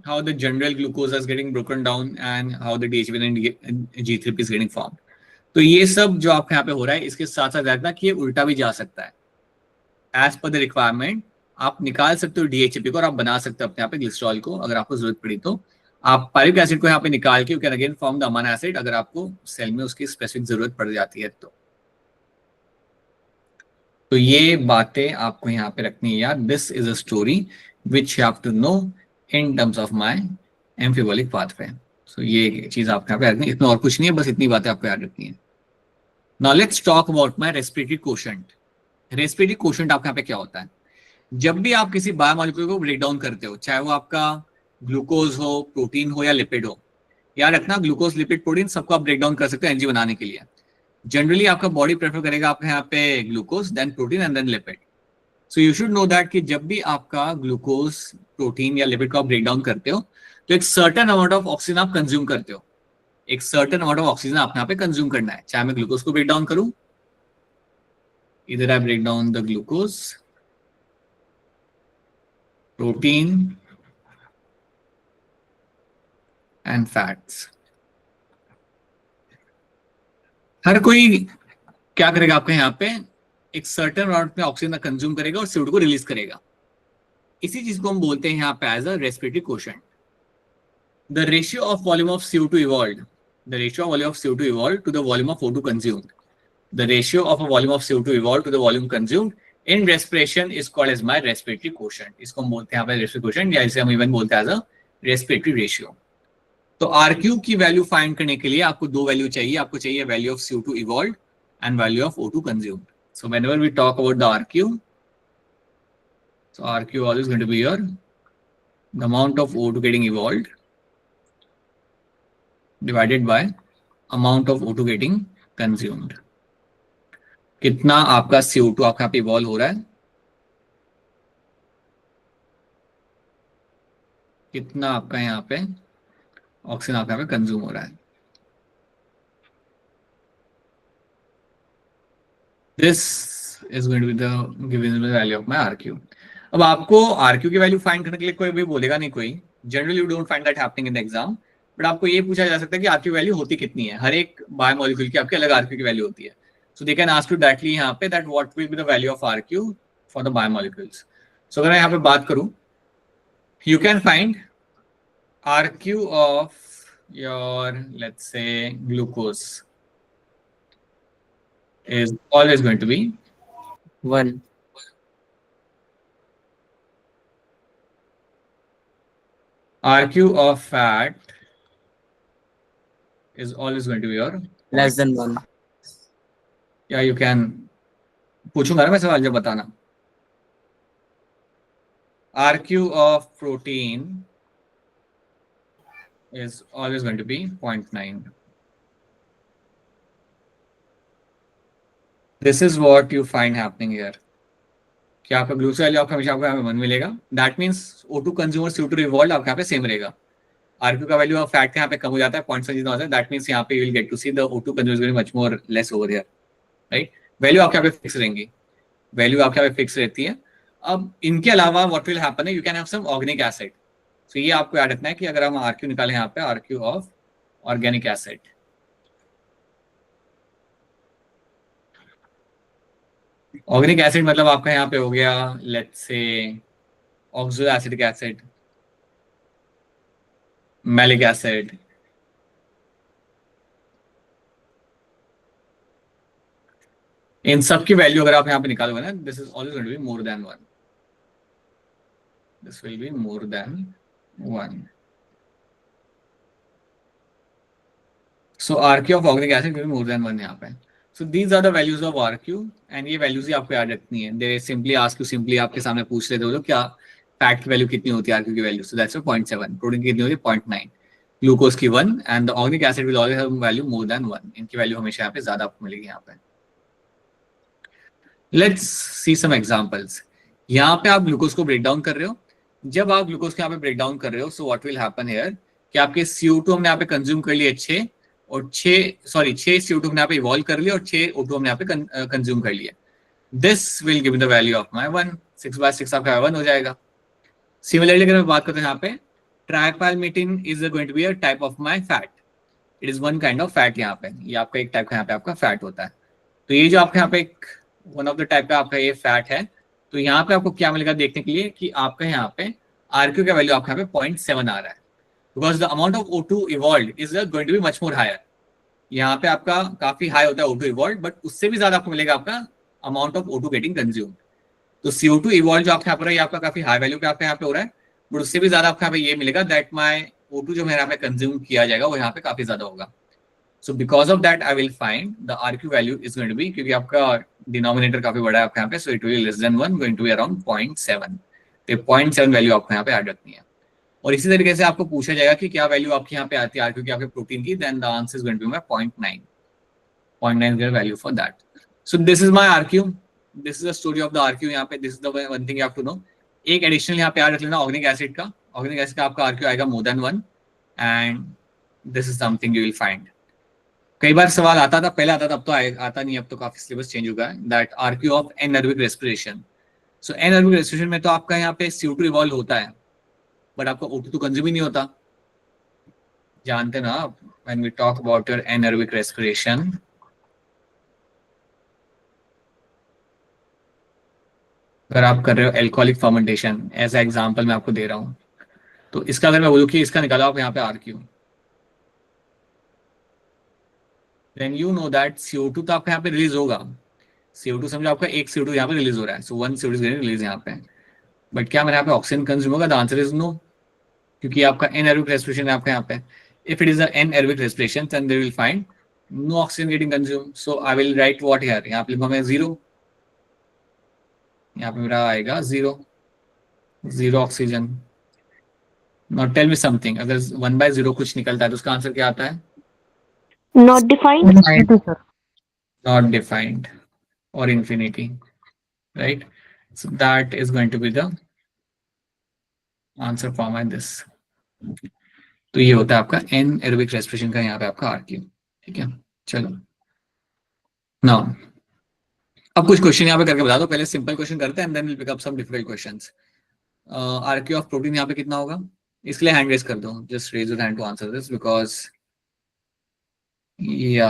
how the general glucose is getting broken down and how the DHB and G3P is getting formed. तो ये सब जो आपके यहाँ पे हो रहा है, इसके साथ साथ रखना कि ये उल्टा भी जा सकता है। As per the requirement, आप निकाल सकते हो DHP को और आप बना सकते हो अपने यहाँ पे ग्लिसरॉल को, अगर आपको जरूरत पड़ी तो। आप पायरुविक एसिड को यहाँ पे निकाल के you can again form the amino acid, अगर आपको सेल में उसकी स्पेसिफिक जरूरत पड़ जाती है तो ये बातें आपको यहाँ पे रखनी है यार। This is a story which you have to know in terms of my amphibolic pathway. So ये चीज आपको यहाँ पे रखनी है, इसमें और कुछ नहीं है, बस इतनी बातें आपको याद रखनी है। Now let's talk about my respiratory quotient. Respiratory quotient आपके यहाँ पे क्या होता है, जब भी आप किसी बायोमोलिक्यूल को ब्रेक डाउन करते हो, चाहे वो आपका ग्लूकोज हो, प्रोटीन हो या लिपिड हो, याद रखना ग्लूकोज लिपिड प्रोटीन सबको आप ब्रेक डाउन कर सकते हो एनर्जी बनाने के लिए। जनरली आपका बॉडी प्रेफर करेगा आपके यहाँ पे glucose, then protein and then lipid. So you should know that कि जब भी आपका ग्लूकोज, प्रोटीन या लिपिड को आप ब्रेक डाउन करते हो तो एक सर्टेन अमाउंट ऑफ ऑक्सीजन आप कंज्यूम करते हो, एक सर्टेन अमाउंट ऑफ ऑक्सीजन आपने यहाँ पे कंज्यूम करना है। चाहे मैं ग्लूकोज को ब्रेक डाउन करूं, इधर I break down the glucose, protein and fats, हर कोई क्या करेगा आपके यहाँ पे एक सर्टेन अमाउंट में ऑक्सीजन कंज्यूम करेगा और CO2 को रिलीज करेगा। इसी चीज को हम बोलते हैं यहाँ पे as a respiratory quotient. The ratio of volume of CO2 evolved, the ratio of volume of CO2 evolved to the volume of O2 consumed, the ratio of a volume of CO2 evolved to the volume consumed in respiration is called as my respiratory quotient. इसको हम बोलते हैं यहाँ पे respiratory quotient, या इसे हम even बोलते हैं एज अ रेस्पिरेटरी रेशियो। तो RQ की वैल्यू फाइंड करने के लिए आपको दो वैल्यू चाहिए, आपको चाहिए value of CO2 evolve and value of O2 consumed. So whenever we talk about the RQ, so RQ always going to be your the amount of O2 getting evolved divided by amount of O2 getting consumed. कितना आपका CO2 आपका यहाँ पे evolve हो रहा है, कितना आपका यहाँ पे ऑक्सीजन आपका यहाँ पे कंज्यूम हो रहा है. This is going to be the given value of my RQ. अब आपको RQ की वैल्यू फाइंड करने के लिए कोई भी बोलेगा नहीं, कोई generally you don't find that happening in the exam, but आपको ये पूछा जा सकता है कि RQ वैल्यू होती कितनी है. हर एक बायोमोलिक्यूल की आपकी अलग RQ की वैल्यू होती है. So they can ask you directly यहाँ पे that what will be the value of RQ for the biomolecules. So अगर मैं यहाँ पे बात करूँ, you can find RQ of your, let's say, glucose is always going to be 1. RQ of fat is always going to be your Less than 1. Yeah, you can. पूछूंगा ना मैं सवाल, जब बताना. RQ of protein is always going to be 0.9. This is what you find happening here. कि आपका glucose value आपका हमेशा आपको यहाँ पे 1 मिलेगा. That means O2 consumer CO2 revolve आपका यहाँ पे सेम रहेगा. RQ का वैल्यू ऑफ फैट का यहाँ पे कम हो जाता है, 0.7 जितना होता है. दैट मीन्स यहाँ पे you will get to see the O2 consumer much more less over here, right. Value आपके यहाँ पे फिक्स रहेंगी, वैल्यू आपके यहाँ पे फिक्स रहती है. अब इनके अलावा व्हाट विल हैपन है, you can have some organic acid. तो ये आपको याद रखना है कि अगर हम RQ निकालें यहाँ पे, RQ of organic acid, organic acid मतलब आपका यहाँ पे हो गया let's say oxaloacetic acid, malic acid, इन सब की वैल्यू अगर आप यहाँ पे निकालोगे ना, this is always going to be more than 1. This will be more than 1. So RQ of organic acid will be more than 1 यहाँ पे. So these are the values of RQ and ये values ही आपको याद रखनी है. They simply ask you, simply आपके सामने पूछ लेते हो लोग क्या फैट की वैल्यू कितनी होती है RQ की वैल्यू. So that's 0.7. प्रोटीन की कितनी होती है 0.9. ग्लूकोज की 1 and the organic acid will always have value more than 1. इनकी वैल्यू हमेशा यहाँ पे ज्यादा आपको मिलेगी यहाँ पे. Let's see some examples. यहाँ पे आप ग्लूकोज को ब्रेक डाउन कर रहे हो. जब आप ग्लूकोज को यहाँ पे ब्रेक डाउन कर रहे हो, so what will happen here कि आपके CO2 हमने यहाँ पे कंज्यूम कर लिए 6 और 6 CO2 हमने यहाँ पे इवॉल्व कर लिया और 6 O2 हमने यहाँ पे कंज्यूम कर लिया. This will give the value of my 1. 6/6 आपका 1 हो जाएगा. सिमिलरली अगर मैं बात करते हैं यहाँ पे, tripalmitin is going to be a type of my fat. It is one kind of fat. यहाँ पे ये आपका एक टाइप का यहाँ पे आपका फैट होता है. तो ये जो आपका यहाँ पे एक वन ऑफ द टाइप का आपका ये फैट है. तो यहाँ पे आपको क्या मिलेगा देखने के लिए कि आपका यहाँ पे RQ का वैल्यू आपका यहाँ पे 0.7 आ रहा है. Because the amount of O2 evolved is going to be much more higher. यहाँ पे आपका काफी हाई होता है O2 evolved, बट उससे भी ज्यादा आपको मिलेगा आपका amount of O2 getting consumed. तो CO2 evolved जो आपके यहाँ पर है, ये आपका काफी हाई वैल्यू पे आपका यहाँ पे हो रहा है, बट उससे भी ज्यादा आपका यहाँ पे ये मिलेगा दैट माय O2 जो मेरे यहाँ पे कंज्यूम किया जाएगा वो यहाँ पे काफी ज्यादा होगा. So because of that I will find the RQ value is going to be, क्योंकि आपका डिनोमिनेटर काफी बड़ा है आपके यहाँ पे, so it will less than 1, going to be around 0.7. तो 0.7 वैल्यू आपको यहाँ पे ऐड रखनी है. और इसी तरीके से आपको पूछा जाएगा कि क्या वैल्यू आपके यहाँ पे आती है RQ की आपके प्रोटीन की, then the answer is going to be 0.9. 0.9 is the value for that. So this is my RQ. This is the story of the RQ. यहाँ पे this is the one thing you have to know. एक additional यहाँ पे याद रख लेना organic acid का. Organic acid का आपका RQ आएगा मोर than 1 and this is something you will find. कई बार सवाल आता था, पहले आता था, अब तो आता नहीं, अब तो काफी सिलेबस चेंज हो गया है. That RQ of anaerobic respiration. So anaerobic respiration में तो आपका यहाँ पे CO2 इवॉल्व होता है, बट आपका O2 तो कंज्यूम ही नहीं होता. जानते ना आप, when we talk about your anaerobic respiration, अगर आप कर रहे हो एल्कोहलिक फर्मेंटेशन, एज एग्जांपल मैं आपको दे रहा हूं, तो इसका अगर मैं बोलूं कि इसका निकालो आप यहाँ पे RQ, then you know that CO2 तो आपका यहाँ पे रिलीज होगा. CO2 समझो आपका एक CO2 यहाँ पे रिलीज हो रहा है, सो 1 CO2 रिलीज यहाँ पे, बट क्या मेरे यहाँ पे ऑक्सीजन कंज्यूम होगा? द आंसर इज नो, क्योंकि आपका एनाएरोबिक रेस्पिरेशन है आपका यहाँ पे. If it is an anaerobic respiration, then they will find no oxygen getting consumed. So I will write what here? यहाँ पे लिखूंगा मैं 0. यहाँ पे मेरा आएगा 0 oxygen. Now tell me something. अगर 1/0 कुछ निकलता है तो उसका आंसर क्या आता है? Not defined. Not defined or infinity, right? So that is going to be the answer for my this. तो ये होता है आपका एनएरोबिक रेस्पिरेशन का यहाँ पे आपका आरक्यू. ठीक है, चलो नाउ अब कुछ क्वेश्चन यहाँ पे करके बता दो. पहले सिंपल क्वेश्चन करते हैं and then will pick up some difficult questions. RQ of protein यहाँ पे कितना होगा? इसके लिए हैंड रेज कर दो. Just raise your hand to answer this because या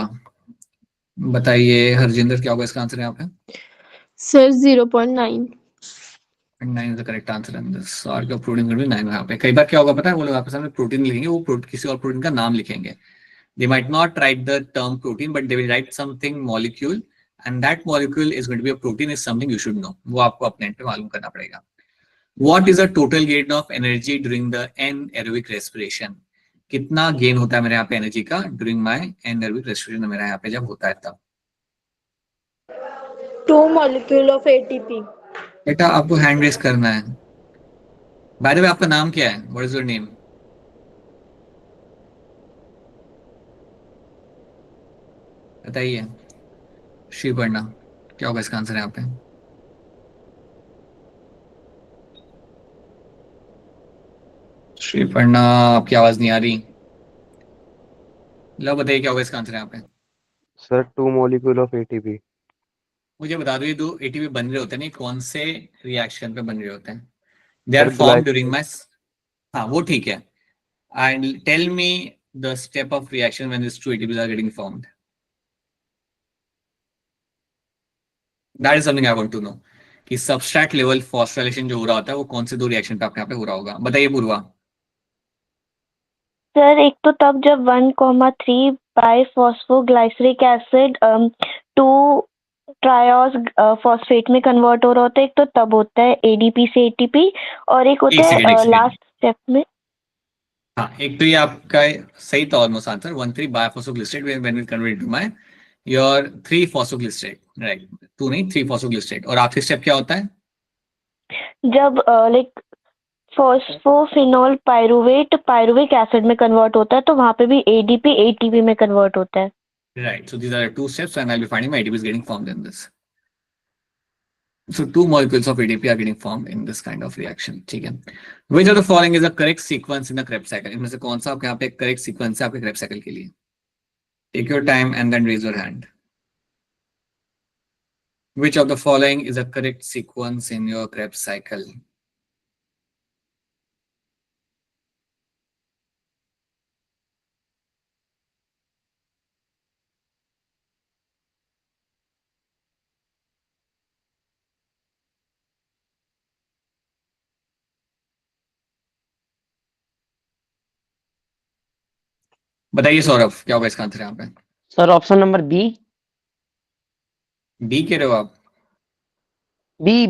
बताइए हरजिंदर क्या होगा इसका आंसर यहाँ पे? Sir, 0.9. 9 is the correct answer in this. So RQ of protein will be 9 यहाँ पे. कई बार क्या होगा पता है, वो लोग आपके सामने प्रोटीन लिखेंगे, वो किसी और प्रोटीन का नाम लिखेंगे. They might not write the term protein, but they will write something molecule, and that molecule is going to be a protein. Is something you should know. वो आपको अपने end पे मालूम करना पड़ेगा. What is the total gain of energy during the anaerobic respiration? कितना gain होता है मेरे यहाँ पे एनर्जी का during my anaerobic respiration? मेरा यहाँ पे जब होता है तब 2 molecule of ATP. बेटा आपको हैंड रेस करना है. बाय द वे आपका नाम क्या है? What is your name? बताइए. श्रीपर्णा. क्या होगा इसका आंसर यहाँ पे? श्रीपर्णा आपकी आवाज नहीं आ रही. लो बताइए क्या होगा इसका आंसर यहाँ पे? Sir 2 molecule of ATP. मुझे बता दो ये 2 एटीपी बन रहे होते हैं, नहीं कौन से रिएक्शन पे बन रहे होते हैं? They are Sir, form glyc- during my. हाँ वो ठीक है. And tell me the step of reaction when this 2 ATPs are getting formed. That is something I want to know कि सबस्ट्रेट लेवल फॉस्फोराइलेशन जो हो रहा होता है वो कौन से 2 रिएक्शन पे आपके यहाँ पे हो रहा होगा. बताइए पूर्वा. सर एक तो तब जब 1,3 बाइफॉस्फोग्लाइसरिक एसिड 2 ट्रायोस फॉस्फेट में कन्वर्ट हो रहा होता है. एक तो तब होता है एडीपी से एटीपी, और एक होता एक है second. लास्ट स्टेप में. हाँ एक तो ये आपका सही था almost answer. 1,3 biphosphoglycerate when we convert to my your 3 phosphoglycerate, right? 2 नहीं 3 फॉस्फोग्लिसरेट. और आखिरी स्टेप क्या होता है? जब लाइक फॉस्फोफिनोल पायरुविक एसिड में कन्वर्ट होता है तो वहां पे भी एडीपी एटीपी में कन्वर्ट होता है. Right. So these are the 2 steps, and I'll be finding my ATP is getting formed in this. So 2 molecules of ATP are getting formed in this kind of reaction. ठीक है. Which of the following is a correct sequence in the Krebs cycle? इनमें से कौन सा आपके यहाँ पे correct sequence है आपके Krebs cycle के लिए? Take your time and then raise your hand. Which of the following is a correct sequence in your Krebs cycle? बताइए सौरभ क्या होगा इसका आंसर यहाँ पे? Sir option number B. B कह रहे हो आप? B.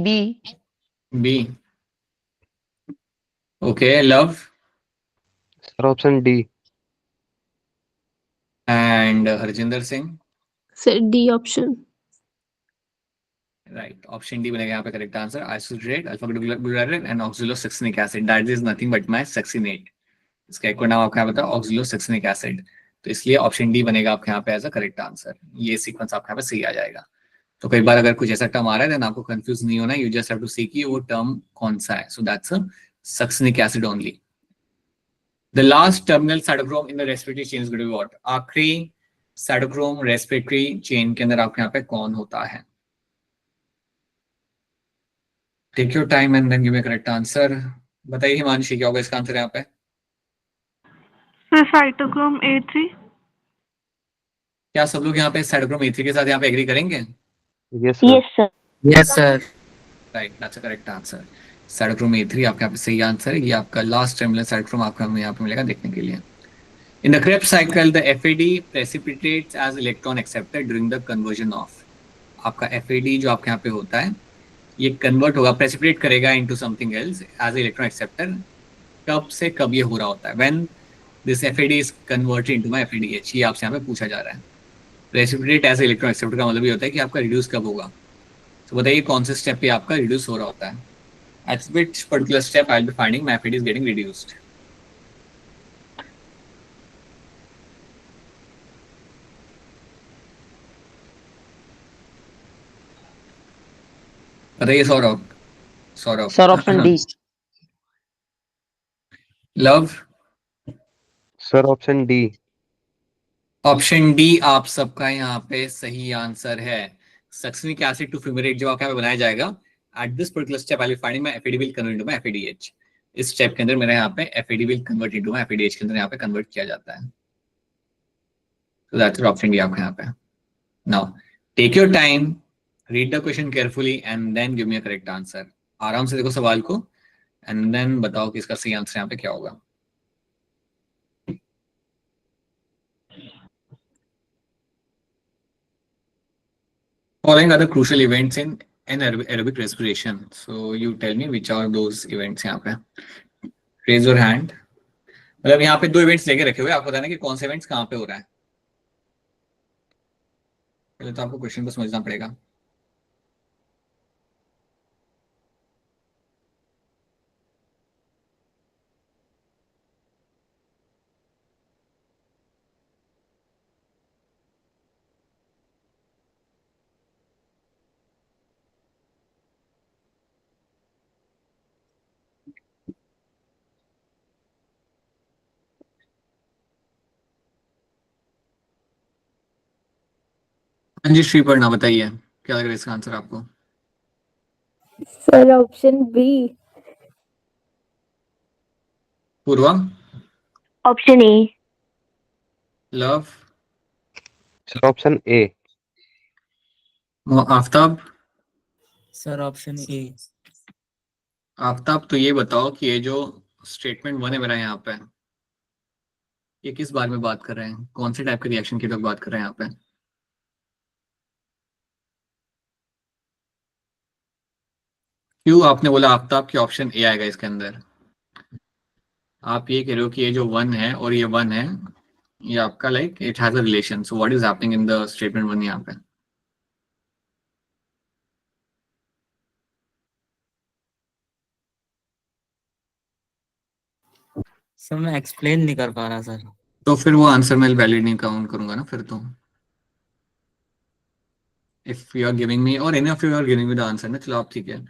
B. Okay. Luv sir option D. And Harjinder Singh. Sir D option. Right. Option D बनेगा यहाँ पे correct answer. Isocitrate alpha glutarate and oxalosuccinic acid. That is nothing but my succinate. इसका एक और नाम आपको यहाँ पता है ऑक्सिलोसक्सिनिक एसिड. तो इसलिए ऑप्शन डी बनेगा आपके यहाँ पे एज अ करेक्ट आंसर. ये सीक्वेंस आपके यहाँ पे सही आ जाएगा. तो कई बार अगर कुछ ऐसा टर्म आ रहा है देन आपको कंफ्यूज नहीं होना. You just have to see कि वो टर्म कौन सा है. So that's a succinic acid only. The last terminal cytochrome in the respiratory chain is going to be what? आखिरी साइटोक्रोम रेस्पिरेटरी चेन के अंदर आपके यहाँ पे कौन होता है? Take your time and then give me correct answer. बताइए हिमांशी क्या होगा इसका आंसर यहाँ पे? Sir cytochrome A3. क्या सब लोग यहाँ पे साइटोक्रोम A3 के साथ यहाँ पे एग्री करेंगे? Yes sir. Yes sir. Yes sir. Right. That's a correct answer. Cytochrome A3 आपके यहाँ पे सही आंसर है. ये आपका लास्ट टर्मिनल साइटोक्रोम आपको हमें यहाँ पे मिलेगा देखने के लिए. In the Krebs cycle the FAD precipitates as electron acceptor during the conversion of. आपका FAD जो आपके यहाँ पे होता है ये कन्वर्ट होगा, प्रेसिपिटेट करेगा into something else as electron acceptor. कब से कब ये हो रहा होता है? When this FAD is converted into my FADH, ये आपसे यहाँ पे पूछा जा रहा है। प्रेसिपिटेट एज इलेक्ट्रॉन एक्सेप्टर का मतलब ये होता है कि आपका रिड्यूस कब होगा। तो बताइए कौन से स्टेप पे आपका रिड्यूस हो रहा होता है। At which particular step I'll be finding my FAD is getting reduced. बताइए Saurabh. Sir option D. Luv. Sir option D. Option D आप सबका यहाँ पे सही आंसर है। सक्सिनिक एसिड टू फ्यूमेरेट जो आपका बनाया जाएगा, at this particular step I will finding my FAD will convert into my FADH। इस स्टेप के अंदर मेरे यहाँ पे FAD will convert into my FADH के अंदर यहाँ पे कन्वर्ट किया जाता है। So that's your option D आपका यहाँ पे। Now take your time, read the question carefully and then give me a correct answer. आराम से देखो सवाल को and then बताओ कि इसका सही आंसर यहाँ पे क्या होगा। Following are the crucial events in anaerobic respiration. So you tell me which are those events यहाँ पे। Raise your hand. मतलब यहाँ पे 2 इवेंट्स लेके रखे हुए, आपको बताना कि कौन से इवेंट्स कहाँ पे हो रहा है। पहले तो आपको क्वेश्चन को समझना पड़ेगा। हाँ जी श्रीपर्णा बताइए क्या लग रहा है इसका आंसर आपको। Sir option B. Purva. Option A. Love. Sir option A. Aftab. Sir option A. Aftab तो ये बताओ कि ये जो स्टेटमेंट 1 है मेरा यहाँ पे, ये किस बारे में बात कर रहे हैं, कौन से टाइप के रिएक्शन की लोग बात कर रहे हैं यहाँ पे। क्यों आपने बोला आफ्ताब कि ऑप्शन ए आएगा इसके अंदर। आप ये कह रहे हो कि ये जो 1 है और ये 1 है, ये आपका like it has a relation, so what is happening in the statement 1 यहाँ पे। सर मैं एक्सप्लेन नहीं कर पा रहा सर। तो फिर वो आंसर मैं वैलिड नहीं काउंट करूंगा ना फिर तो। If you are giving me or any of you are giving me the answer ना, चलो आप ठीक है।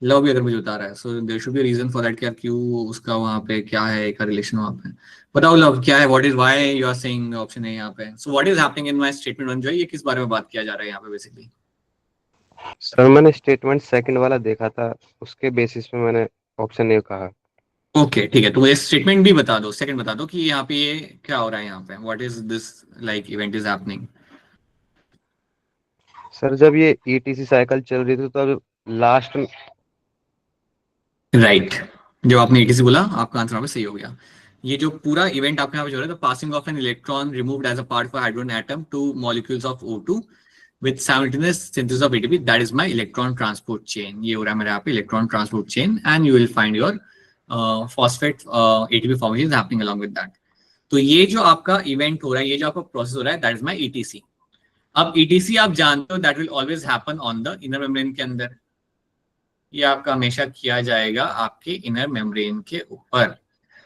लव भी अगर मुझे बता रहा है, so there should be reason for that कि यार क्यों उसका वहां पे क्या है एक रिलेशन वहां पे। बताओ लव क्या है, what is why you are saying option है यहाँ पे। So what is happening in my statement 1 जो है, ये किस बारे में बात किया जा रहा है यहाँ पे बेसिकली। सर मैंने स्टेटमेंट सेकंड वाला देखा था, उसके बेसिस पे मैंने ऑप्शन ए कहा। ओके ठीक है, तो मुझे स्टेटमेंट भी बता दो, सेकंड बता दो कि यहाँ पे ये क्या हो रहा है यहाँ पे, what is this like event is happening. Sir जब ये ETC साइकिल चल रही थी तब लास्ट में राइट जब आपने ETC बोला आपका आंसर यहाँ पे सही हो गया। ये जो पूरा इवेंट आपके यहाँ पे जो हो रहा है, passing of an electron removed as a part of hydrogen atom to molecules of O2 with simultaneous synthesis of ATP, that is my electron transport chain। ये हो रहा है मेरे यहाँ पे electron transport chain and you will find your phosphate ATP formation is happening along with that। तो ये जो आपका इवेंट हो रहा है, ये जो आपका प्रोसेस हो रहा है, that is my ETC। अब ETC आप जानते हो that will always happen on the inner membrane के अंदर। ये आपका हमेशा किया जाएगा आपके इनर मेम्ब्रेन के ऊपर।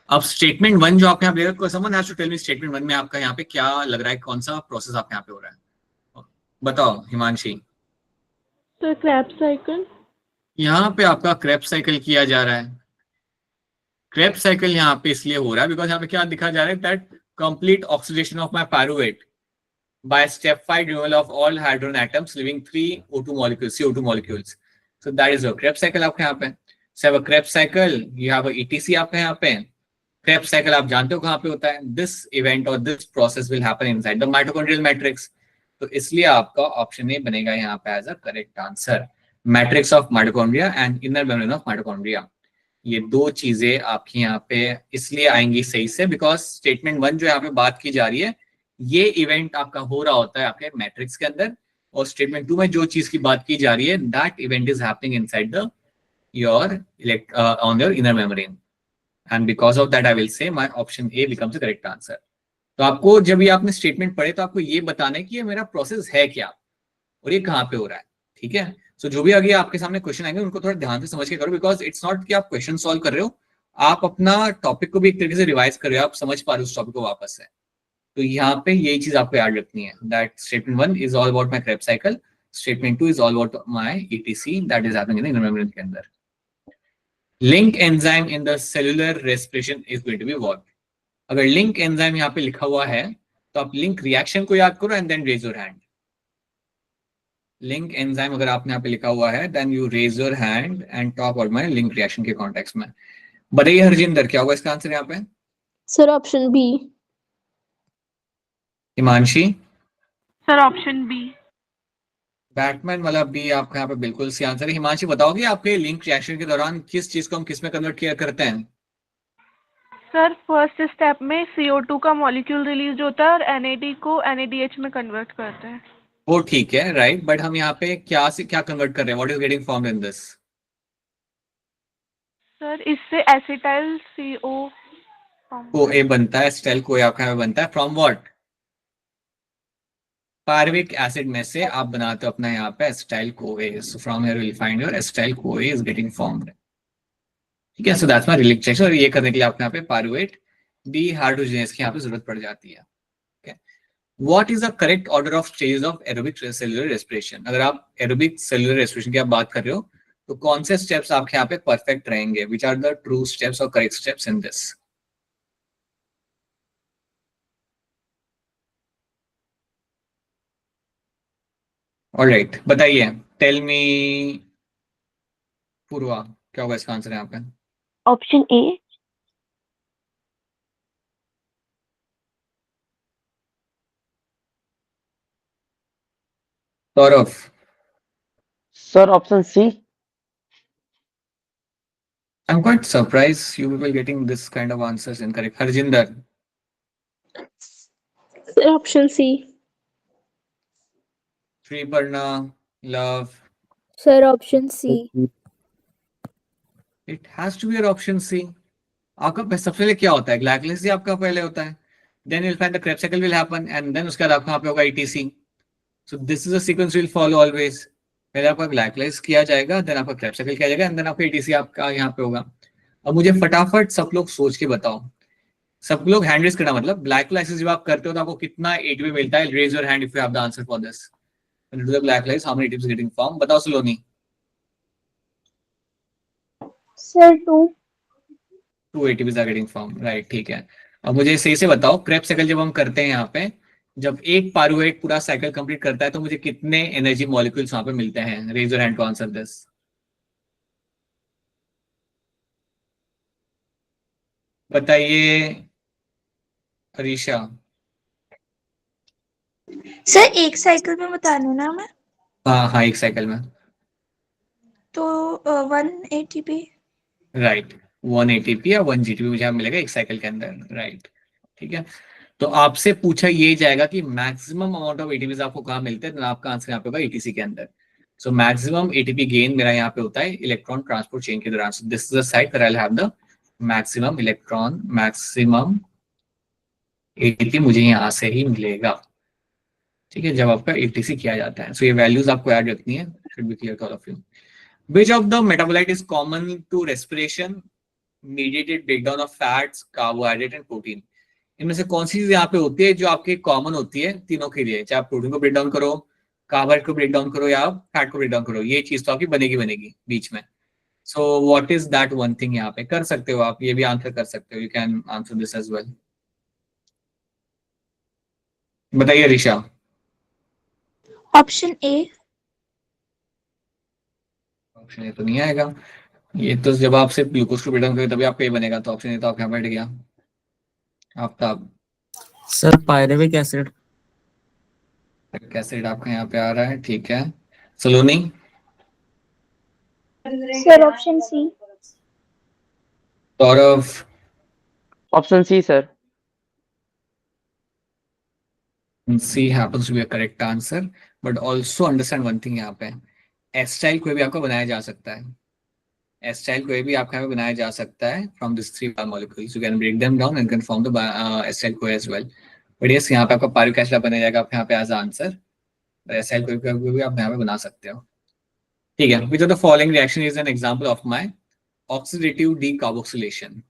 अब स्टेटमेंट 1 जो आप यहाँ पे देखो, someone has to tell me statement 1 में आपका यहाँ पे क्या लग रहा है, कौन सा प्रोसेस आपके यहाँ पे हो रहा है, बताओ हिमांशी। तो क्रैब साइकिल। यहाँ पे आपका क्रेब साइकिल किया जा रहा है। क्रेब साइकिल यहाँ पे इसलिए हो रहा है बिकॉज यहाँ पे क्या दिखा जा रहा है, that complete oxidation of my pyruvate by step 5 removal of all hydrogen atoms leaving 3 O2 molecules, CO2 molecules। So that is a Krebs cycle आपके यहाँ पे। So have a Krebs cycle, you have a ETC आपके यहाँ पे। Krebs cycle आप जानते हो कहाँ पे होता है, this event or this process will happen inside the mitochondrial matrix। तो इसलिए आपका ऑप्शन ए बनेगा यहाँ पे as a correct answer. Matrix of mitochondria and inner membrane of mitochondria, ये 2 चीजें आपकी यहाँ पे इसलिए आएंगी सही से बिकॉज स्टेटमेंट 1 जो यहाँ पे बात की जा रही है, ये इवेंट आपका हो रहा होता है आपके मैट्रिक्स के अंदर, और स्टेटमेंट 2 में जो चीज की बात की जा रही है, that event is happening inside the your on your inner membrane. And because of that I will say my option A becomes the correct answer. तो आपको जब ये आपने स्टेटमेंट पढ़े तो आपको ये बताना है कि ये मेरा प्रोसेस है क्या और ये कहाँ पे हो रहा है, ठीक है। सो जो भी आगे आपके सामने क्वेश्चन आएंगे उनको थोड़ा ध्यान से समझ के करो, बिकॉज इट्स नॉट कि आप क्वेश्चन सॉल्व कर रहे हो, आप अपना टॉपिक को भी एक तरीके से रिवाइज कर रहे हो, आप समझ पा रहे हो उस टॉपिक को वापस से। तो यहाँ पे यही चीज आपको याद रखनी है, that statement 1 is all about my Krebs cycle, statement 2 is all about my ETC that is happening in the membrane के अंदर। Link enzyme in the cellular respiration is going to be what. अगर link enzyme यहाँ पे लिखा हुआ है तो आप लिंक रिएक्शन को याद करो and then raise your hand. Link enzyme अगर आपने यहाँ पे लिखा हुआ है then you raise your hand and talk about my link reaction के कॉन्टेक्स्ट में। बताइए हरजिंदर क्या होगा इसका आंसर यहाँ पे? Sir option B. Himanshi? Sir option B. Batman वाला बी आपका यहाँ पे बिल्कुल सही आंसर है। हिमांशी बताओगे आपके लिंक रिएक्शन के दौरान किस चीज को हम किस में कन्वर्ट किया करते हैं? सर फर्स्ट स्टेप में CO2 का मॉलिक्यूल रिलीज होता है और NAD को NADH में कन्वर्ट करते हैं। वो ठीक है, राइट, बट हम यहाँ पे क्या से क्या कन्वर्ट कर रहे हैं? What is getting formed in this? Sir इससे एसिटाइल CO को ए बनता है, एसिटाइल को ए आपका यहाँ पे बनता है फ्रॉम व्हाट? पायरुविक एसिड में से आप बनाते हो अपना यहाँ पे acetyl co A, so from here will find your acetyl co A is getting formed, ठीक है। सो दैट्स माय रिलेक्शन, और ये करने के लिए आपको यहाँ पे पायरुवेट डिहाइड्रोजनेज की यहाँ पे जरूरत पड़ जाती है। What is the correct order of stages of aerobic cellular respiration? अगर आप aerobic cellular respiration की आप बात कर रहे हो तो कौन से स्टेप्स आपके यहाँ पे परफेक्ट रहेंगे? Which are the true steps or correct steps in this? All right, बताइए, tell me पूर्वा क्या होगा इसका आंसर यहाँ पे? Option A. Saurabh? Sir option C. I'm quite surprised you people getting this kind of answers incorrect. Harjinder? Sir option C. Sriparna? Love? Sir option C. It has to be your option C. आपका सबसे पहले क्या होता है? Glycolysis आपका पहले होता है, then you'll find the Krebs cycle will happen and then उसके बाद आपका यहाँ पे होगा ETC. So this is a sequence will follow always. पहले आपका ग्लाइकोलाइसिस किया जाएगा, then आपका Krebs cycle किया जाएगा and then आपका ETC आपका यहाँ पे होगा। अब मुझे फटाफट सब लोग सोच के बताओ, सब लोग हैंड रेज करना, मतलब ग्लाइकोलाइसिस जब आप करते हो तो आपको कितना ATP मिलता है? Raise your hand if you have the answer for this. When you do the glycolysis, how many ATP is getting formed? बताओ सलोनी। Sir 2। 2 ATPs are getting formed, right, ठीक है। अब मुझे सही से बताओ, Krebs cycle जब हम करते हैं यहाँ पे, जब एक पायरुवेट पूरा साइकिल कंप्लीट करता है तो मुझे कितने एनर्जी मॉलिक्यूल्स वहां पे मिलते हैं? Raise your hand to answer this. बताइए अरीशा। सर एक साइकिल में बता दूं ना मैं, हाँ हाँ, एक साइकिल में, तो 1 ATP। राइट, 1 ATP या 1 GTP मुझे यहाँ मिलेगा एक साइकिल के अंदर, राइट, ठीक है। तो आपसे पूछा ये जाएगा कि मैक्सिमम अमाउंट ऑफ एटीपीज आपको कहाँ मिलते हैं, तो आपका आंसर यहाँ पे होगा ETC के अंदर। सो मैक्सिमम एटीपी गेन मेरा यहाँ पे होता है इलेक्ट्रॉन ट्रांसपोर्ट चेन के दौरान। So this is the site where I will have the maximum ATP मुझे यहाँ से ही मिलेगा, ठीक है, जब आपका ETC किया जाता है। सो ये वैल्यूज आपको याद रखनी है, should be clear to all of you. Which of the metabolite is common to respiration mediated breakdown of fats, carbohydrate and protein? इनमें से कौन सी चीज यहाँ पे होती है जो आपके कॉमन होती है तीनों के लिए, चाहे आप प्रोटीन को ब्रेक डाउन करो, कार्बोहाइड्रेट को ब्रेक डाउन करो या फैट को ब्रेक डाउन करो, ये चीज तो आपकी बनेगी बीच में। सो what is that one thing? यहाँ पे कर सकते हो आप, ये भी आंसर कर सकते हो, you can answer this as well. बताइए Risha. Option A. Option A तो नहीं आएगा, ये तो जब आप सिर्फ ग्लूकोज को ब्रेक डाउन करोगे तभी आपका ये बनेगा, तो ऑप्शन ए तो आपके यहाँ बैठ गया। Aftab? Sir pyruvic acid. Acid आपका यहाँ पे आ रहा है, ठीक है। Saloni? Sir option C. Saurabh? Option C sir. C happens to be a correct answer, but also understand one thing, यहाँ पे एसिटाइल कोई भी आपको बनाया जा सकता है, एसिटाइल कोए भी आपका यहाँ पे बनाया जा सकता है from this 3 molecules, you can break them down and can form the acetyl CoA as well. But yes, यहाँ पे आपका पायरुविक एसिड बना जाएगा आप यहाँ पे एज आंसर, एसिटाइल कोए भी आप यहाँ पे बना सकते हो। ठीक है, which of the following reaction is an example of my oxidative decarboxylation.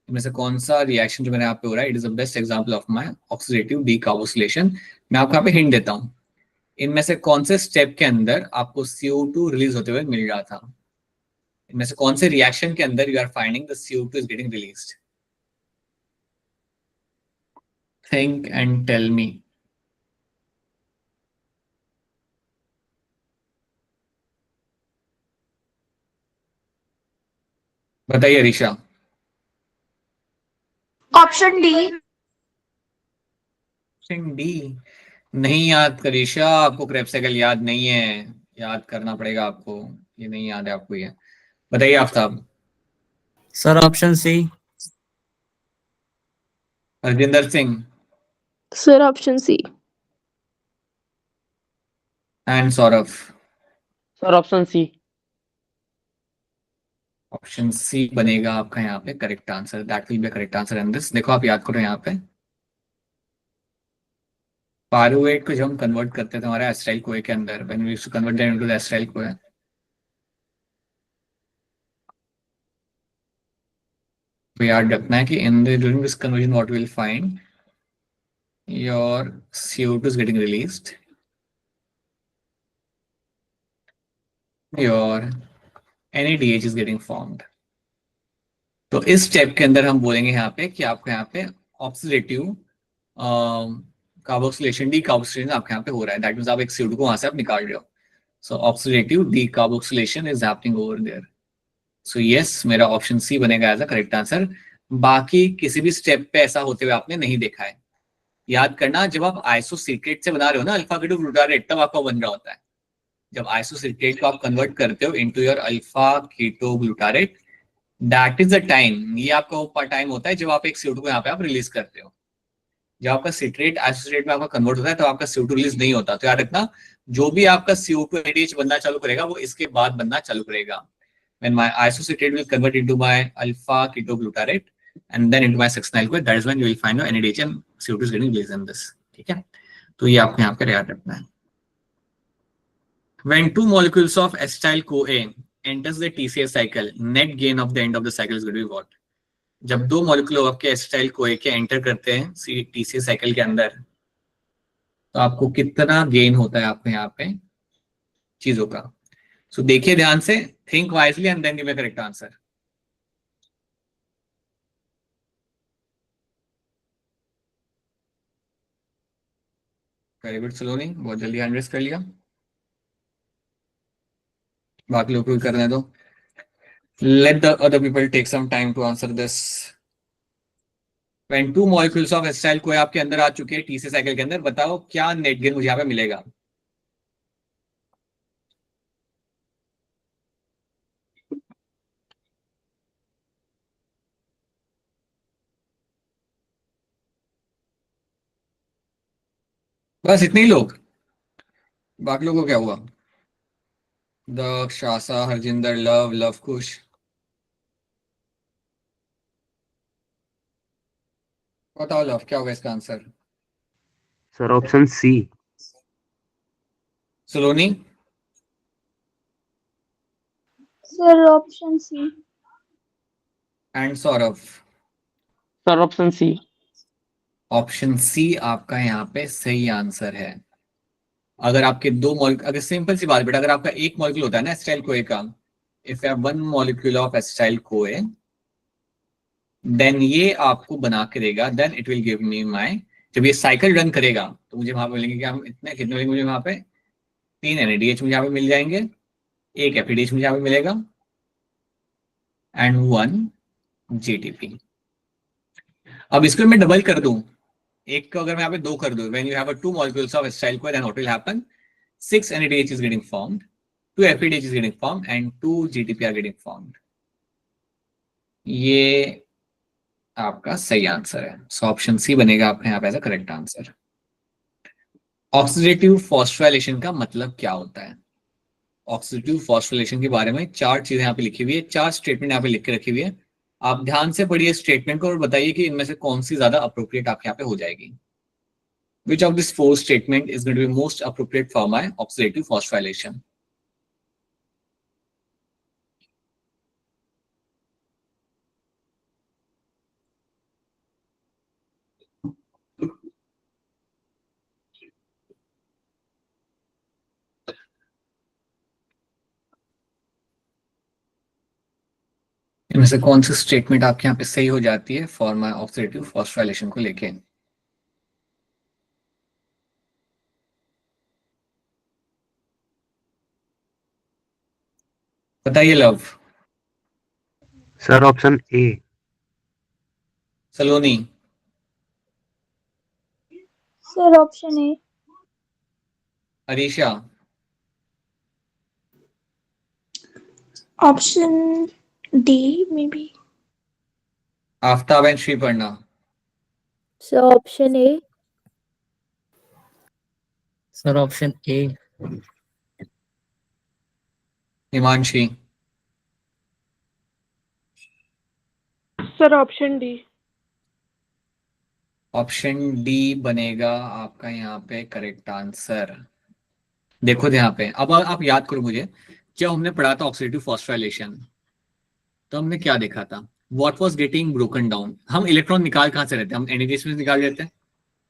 इनमें से कौन सा रिएक्शन जो मेरे यहाँ पे हो रहा है, it is the best example of my oxidative decarboxylation. मैं आपको यहाँ पे हिंट देता हूँ, इनमें से कौन से स्टेप के अंदर आपको CO2 रिलीज होते हुए मिल रहा था, इनमें से कौन से रिएक्शन के अंदर you are finding the CO2 is getting released. Think and tell me. बताइए Risha. Option D. Option D नहीं याद कर ऋषा, आपको क्रेब साइकिल याद नहीं है, याद करना पड़ेगा आपको, ये नहीं याद है आपको ये। बताइए Aftab. Sir option C. Harjinder Singh sir option C. And Saurabh. Sir option C. Option C बनेगा आपका यहाँ पे correct answer, that will be correct answer in this. देखो आप याद करो यहाँ पे पायरुवेट को जब हम कन्वर्ट करते थे हमारे एसिटाइल कोए के अंदर, when we used to convert them into the acetyl CoA, तो याद रखना है कि in the during this conversion what will find, your CO2 is getting released, your NADH is getting formed। तो इस स्टेप के अंदर हम बोलेंगे यहाँ पे कि आपको यहाँ पे ऑक्सीडेटिव कार्बोक्सिलेशन डीकार्बोक्सिलेशन आपके यहाँ पे हो रहा है, दैट मींस आप एक CO2 को वहां से आप निकाल रहे हो। So oxidative decarboxylation is happening over there. So yes, मेरा ऑप्शन सी बनेगा एज अ करेक्ट आंसर। बाकी किसी भी स्टेप पे ऐसा होते हुए आपने नहीं देखा है। याद करना, जब आप आइसोसिट्रेट से बना रहे हो ना अल्फा कीटो ग्लूटारेट, तब आपका बन रहा होता है। जब आइसोसिट्रेट को आप कन्वर्ट करते हो into your alpha ketoglutarate, that is the time, ये आपका वो टाइम होता है जब आप एक CO2 को यहाँ पे आप रिलीज करते हो। जब आपका सिट्रेट आइसोसिट्रेट में आपका कन्वर्ट होता है तो आपका CO2 रिलीज नहीं होता। तो याद रखना, जो भी आपका CO2 NADH बनना चालू करेगा वो इसके बाद बनना चालू करेगा। When my isocitrate will convert into my alpha ketoglutarate and then into my succinyl CoA, that is when you will find the NADH and CO2 is getting released in this। ठीक है, तो ये आपको यहाँ पे याद रखना है। When 2 molecules of acetyl CoA enters the TCA cycle, net gain of the end of the cycle is going to be what? जब 2 मॉलिक्यूल आपके एसिटाइल कोए के एंटर करते हैं TCA साइकिल के अंदर, तो आपको कितना गेन होता है आपको यहाँ पे चीजों का। सो देखिए ध्यान से, think wisely and then give a correct answer. Very good Saloni, बहुत जल्दी हैंड रेज कर लिया। बाकी लोग को करने दो। Let the other people take some time to answer this. When 2 molecules of acetyl CoA आपके अंदर आ चुके हैं TCA साइकिल के अंदर, बताओ क्या नेट गेन मुझे यहाँ पे मिलेगा। बस इतने ही लोग, बाकी लोगों को क्या हुआ? दक्ष, आशा, हरजिंदर, लव कुश, बताओ लव क्या होगा इसका answer? Sir option C. Saloni. Sir option C. And Saurabh. Sir option C. Option C आपका यहाँ पे सही आंसर है। अगर आपके 2 मॉलिक्यूल, अगर सिंपल सी बात बेटा, अगर आपका एक मॉलिक्यूल होता है ना एसिटाइल कोए का, if you have 1 molecule of acetyl CoA, then ये आपको बना के देगा, then it will give me my, जब ये साइकिल रन करेगा तो मुझे वहां पे मिलेंगे क्या, हम इतने कितने मिलेंगे मुझे वहां पे? 3 NADH मुझे यहाँ पे मिल जाएंगे, 1 FADH मुझे यहाँ पे मिलेगा एंड 1 GTP। अब इसको मैं डबल कर दूं, एक को अगर मैं यहाँ पे 2 कर दूं, when you have a 2 molecules of acetyl CoA, then what will happen? 6 NADH is getting formed, 2 FADH is getting formed and 2 GTP are getting formed। ये आपका सही आंसर है। सो ऑप्शन सी बनेगा आपका यहाँ पे as a correct answer. Oxidative phosphorylation का मतलब क्या होता है? ऑक्सीडेटिव फॉस्फोरिलेशन के बारे में 4 चीजें यहाँ पे लिखी हुई है, 4 स्टेटमेंट यहाँ पे लिख के रखी हुई है। आप ध्यान से पढ़िए स्टेटमेंट को और बताइए कि इनमें से कौन सी ज्यादा अप्रोप्रिएट आपके यहाँ पे हो जाएगी। Which of these 4 statement is going to be most appropriate for my oxidative phosphorylation? इनमें से कौन सी स्टेटमेंट आपके यहाँ पे सही हो जाती है फॉर माय ऑक्सीडेटिव फॉस्फोराइलेशन को लेके? बताइए Luv. Sir option A. Saloni. Sir option A. Arisha. Option D maybe. Aftab and Shriparna. Sir, option A. Sir, option A. Himanshi. Sir option D. Option D बनेगा आपका यहाँ पे करेक्ट आंसर। देखो यहाँ पे अब आप याद करो मुझे, जब हमने पढ़ा था ऑक्सीडेटिव फॉस्फोराइलेशन तो हमने क्या देखा था, what was getting broken down. हम इलेक्ट्रॉन निकाल कहाँ से रहते हैं, हम एनएडीएच में निकाल देते हैं।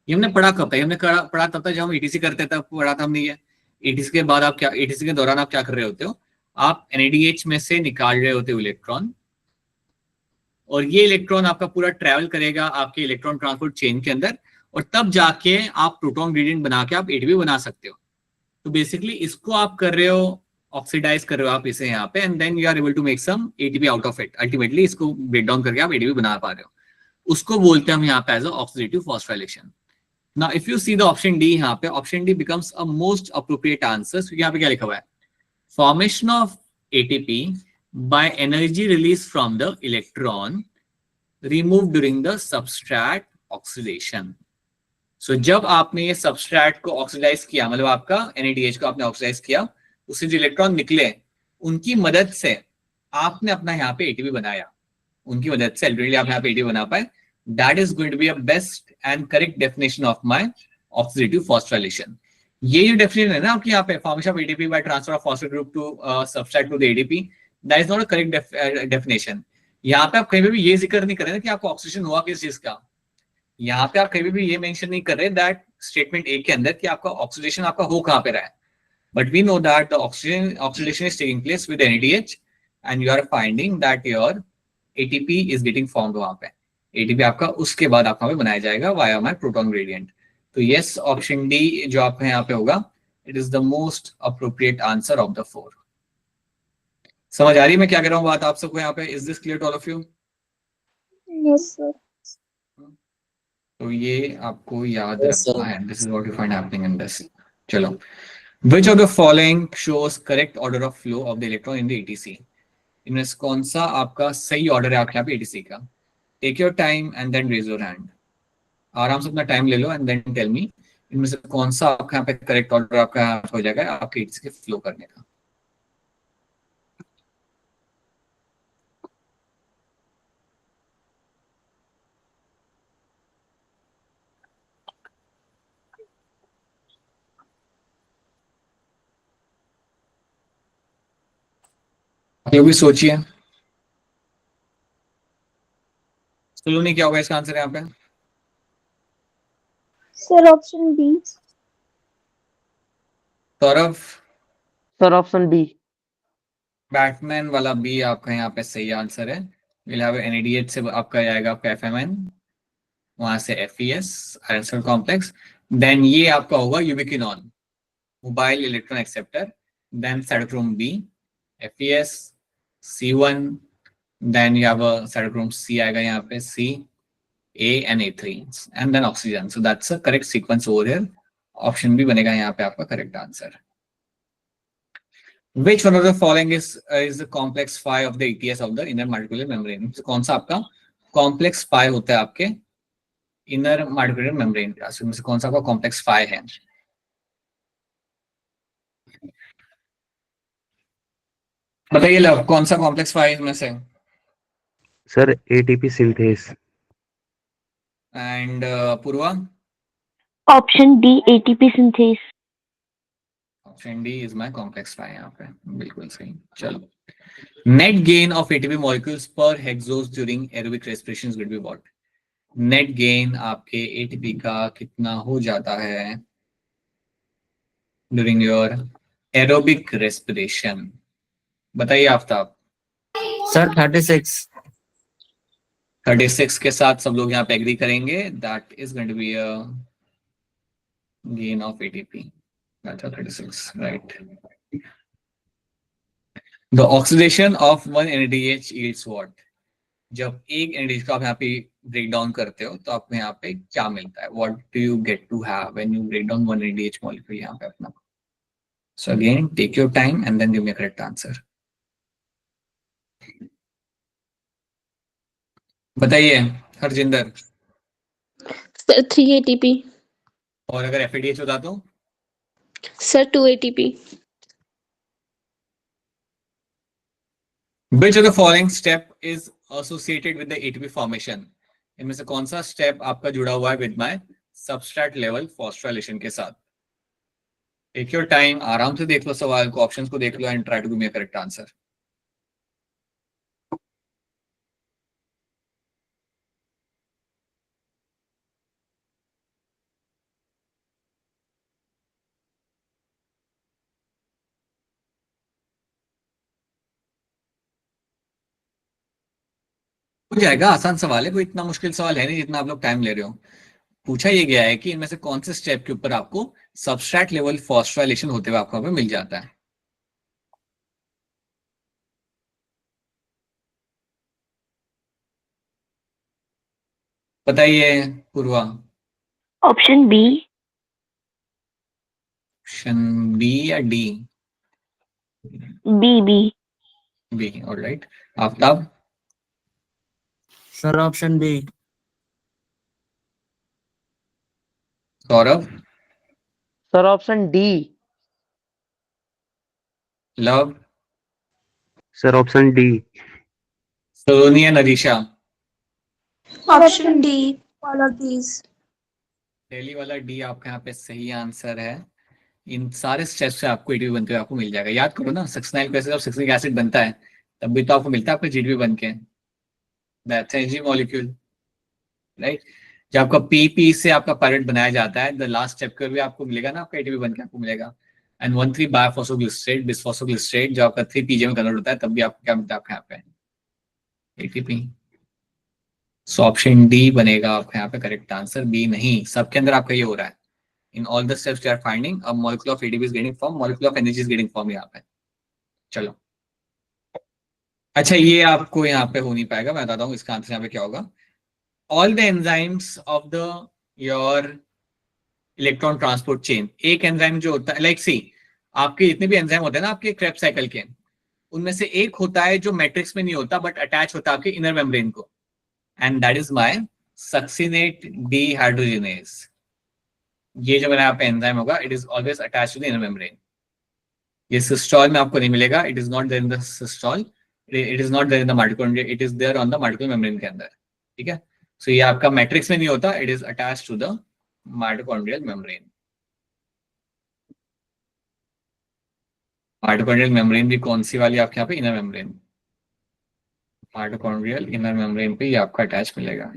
ये हमने पढ़ा कब था, हमने पढ़ा तब तक जब हम ईटीसी करते तब पढ़ा था हमने ये। ईटीसी के बाद आप क्या, ईटीसी के दौरान आप क्या कर रहे होते हो, आप एनएडीएच में से निकाल रहे होते हो इलेक्ट्रॉन, और ये इलेक्ट्रॉन आपका पूरा ट्रेवल करेगा आपके इलेक्ट्रॉन ट्रांसपोर्ट चेन के अंदर, और तब जाके आप प्रोटॉन ग्रेडियंट बना के आप एटीपी बना सकते हो। तो बेसिकली इसको आप कर रहे हो, ऑक्सीडाइज कर रहे हो आप इसे यहाँ पे, and then you are able to make some ATP out of it. Ultimately इसको ब्रेक डाउन करके आप एटीपी बना पा रहे हो, उसको बोलते हैं हम यहाँ पे as oxidative phosphorylation. Now if you see the option D, यहाँ पे option D becomes a most appropriate answer. यहाँ पे क्या लिखा हुआ है, formation of ATP by energy release from the electron remove during the substrate oxidation. So जब आपने ये सबस्ट्रेट को ऑक्सीडाइज किया, मतलब आपका NADH को आपने ऑक्सीडाइज किया, उससे जो इलेक्ट्रॉन निकले उनकी मदद से आपने अपना यहाँ पे एटीपी बनाया, उनकी मदद से अल्टीमेटली आप यहाँ पे एटीपी बना पाए। That is going to be a best and correct definition of my oxidative phosphorylation. ये जो डेफिनेशन है ना आपकी यहाँ पे, formation of ATP by transfer of phosphate group to substrate to the ATP, that is not a correct definition. यहाँ पे आप कहीं भी ये जिक्र नहीं कर रहे कि आपको ऑक्सीडेशन हुआ किस चीज का। यहाँ पे आप कहीं भी ये मेंशन नहीं कर रहे दैट स्टेटमेंट ए के अंदर कि आपका ऑक्सीडेशन आपका हो कहाँ पे रहा है, but we know that the oxidation is taking place with NADH and you are finding that your ATP is getting formed वहां पे। एटीपी आपका उसके बाद आपका पे बनाया जाएगा वाया माय प्रोटॉन ग्रेडियंट। तो यस, ऑप्शन डी जो आपका यहाँ पे होगा, it is the most appropriate answer of the 4। समझ आ रही है मैं क्या कह रहा हूँ बात आप सबको यहाँ पे? Is this clear to all of you? Yes sir. तो ये आपको याद रखना है, this is what you find happening in this. चलो, which of the following shows correct order of flow of the electron in the ETC? इनमें से कौन सा आपका सही ऑर्डर है आपके यहाँ पे ETC का? Take your time and then raise your hand. आराम से अपना टाइम ले लो एंड देन टेल मी इनमें से कौन सा आपका यहाँ पे करेक्ट ऑर्डर आपका यहाँ हो जाएगा आपके ETC के फ्लो करने का। ये भी सोचिए। सलोनी क्या होगा इसका आंसर यहाँ पे? Sir option B. Saurabh. Sir option D. Batman वाला बी आपका यहाँ पे सही आंसर है। विल हैव NADH से आपका आएगा आपका FMN, वहां से FES iron sulphur complex, then ये आपका होगा ubiquinone mobile electron acceptor, then cytochrome B, FES, C1, then you have a cytochrome C आएगा यहाँ पे C, A and A3 and then oxygen. So that's a correct sequence over here. Option B बनेगा यहाँ पे आपका correct answer. Which one of the following is the complex phi of the ETS of the inner mitochondrial membrane? कौन सा आपका complex phi होता है आपके inner mitochondrial membrane का? So कौन सा आपका complex phi है? बताइए लव, कौन सा कॉम्प्लेक्स 5 में से? Sir ATP synthase. And Purva? Option D ATP synthase. Option D is my complex 5 यहाँ पे, बिल्कुल सही। चलो, net gain of ATP molecules per hexose during aerobic respiration will be what? Net gain आपके एटीपी का कितना हो जाता है ड्यूरिंग योर एरोबिक रेस्पिरेशन? बताइए आफ्ताब। सर 36। 36 के साथ सब लोग यहाँ पे एग्री करेंगे, that is going to be a gain of ATP. That's 36, right? The oxidation of one NADH yields what? जब एक NADH को आप यहाँ पे ब्रेक डाउन करते हो तो आपको यहाँ पे क्या मिलता है? What do you get to have when you break down one NADH molecule यहाँ पे अपना? So again, take your time and then give me a correct answer. बताइए हरजिंदर। Sir 3 ATP। और अगर FADH होता तो? Sir 2 ATP। Which of the following step is associated with the ATP formation? इनमें से कौन सा स्टेप आपका जुड़ा हुआ है with my substrate level phosphorylation के साथ? टेक योर टाइम, आराम से देख लो सवाल को, ऑप्शंस को देख लो and try to give me a correct answer. हो जाएगा, आसान सवाल है, कोई इतना मुश्किल सवाल है नहीं जितना आप लोग टाइम ले रहे हो। पूछा ये गया है कि इनमें से कौन से स्टेप के ऊपर आपको सबस्ट्रेट लेवल फॉस्फोराइलेशन होते हुए आपको मिल जाता है। बताइए Purva. Option B. Option B या D? B B. B, alright. Aftab? Sir option B. Saurabh? Sir option D. Luv? Sir option D. Sonia, Nadisha? Option D, all of these. पहली वाला डी आपका यहाँ पे सही आंसर है। इन सारे स्टेप्स से आपको एटीपी बनते हुए आपको मिल जाएगा। याद करो ना, सक्सिनाइल एसिड और सक्सिनिक एसिड बनता है तब भी तो आपको मिलता है आपका जीडीपी बन के, दैट्स एनर्जी मॉलिक्यूल, राइट? जब आपका पीपी से आपका पायरेट बनाया जाता है, द लास्ट स्टेप कर भी आपको मिलेगा ना, आपका एटीपी बन के आपको मिलेगा। एंड 1,3 बायोफॉस्फोग्लिसरेट बिसफॉस्फोग्लिसरेट जो आपका 3 पीजे में कन्वर्ट होता है, तब भी आपको क्या मिलता है आपके यहाँ पे? एटीपी। सो ऑप्शन डी बनेगा आपका यहाँ पे करेक्ट आंसर, बी नहीं। सबके अंदर आपका ये हो रहा है, in all the steps you are finding a molecule of ATP is getting form, molecule of energy is getting form यहाँ पे। चलो, अच्छा ये आपको यहाँ पे हो नहीं पाएगा, मैं बताता हूँ इसका आंसर यहाँ पे क्या होगा। All the enzymes of the your electron transport chain, एक एंजाइम जो होता है, लाइक सी आपके जितने भी एंजाइम होते हैं ना आपके क्रेब्स साइकिल के, उनमें से एक होता है जो मैट्रिक्स में नहीं होता बट अटैच होता है आपके इनर मेम्ब्रेन को, and that is my succinate dehydrogenase. ये जो मेरा यहाँ पे एंजाइम होगा, it is always attach to the inner membrane. ये सिस्टोल में आपको नहीं मिलेगा, it is not there in the cytosol, it is not there in the mitochondria, it is there on the mitochondrial membrane के अंदर, ठीक है? सो ये आपका मैट्रिक्स में नहीं होता, it is attached to the mitochondrial membrane. Mitochondrial membrane भी कौन सी वाली आपके यहाँ पे? Inner membrane. Mitochondrial inner membrane पे ये आपका अटैच मिलेगा।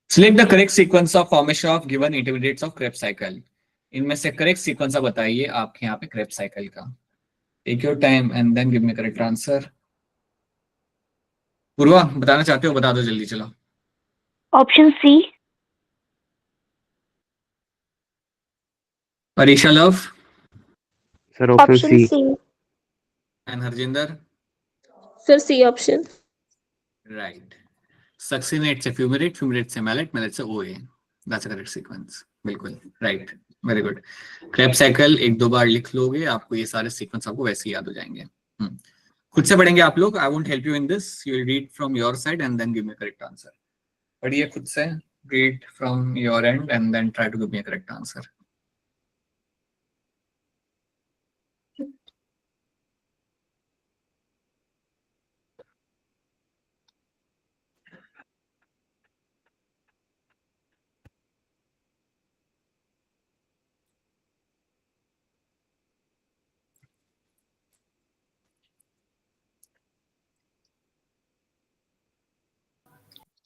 Select the correct sequence of formation of given intermediates of Krebs cycle. इनमें से करेक्ट सीक्वेंस बताइए आपके यहाँ पे Krebs cycle का। Take your time and then give me correct answer. पूर्वा बताना चाहते हो? बता दो जल्दी, चलो। Option C. Pariksha Luv? Sir option option C. C. And Harjinder? Sir C option. Right. Succinate से फ्यूमेरेट, फ्यूमेरेट से मैलेट, मैलेट से OA, that's a correct sequence. बिल्कुल right, very good. Krebs cycle एक दो बार लिख लोगे, आपको ये सारे सीक्वेंस आपको वैसे ही याद हो जाएंगे। खुद से पढ़ेंगे आप लोग, I won't help you in this, you will read from your side and then give me correct answer. पढ़िए खुद से, read from your end and then try to give me a correct answer.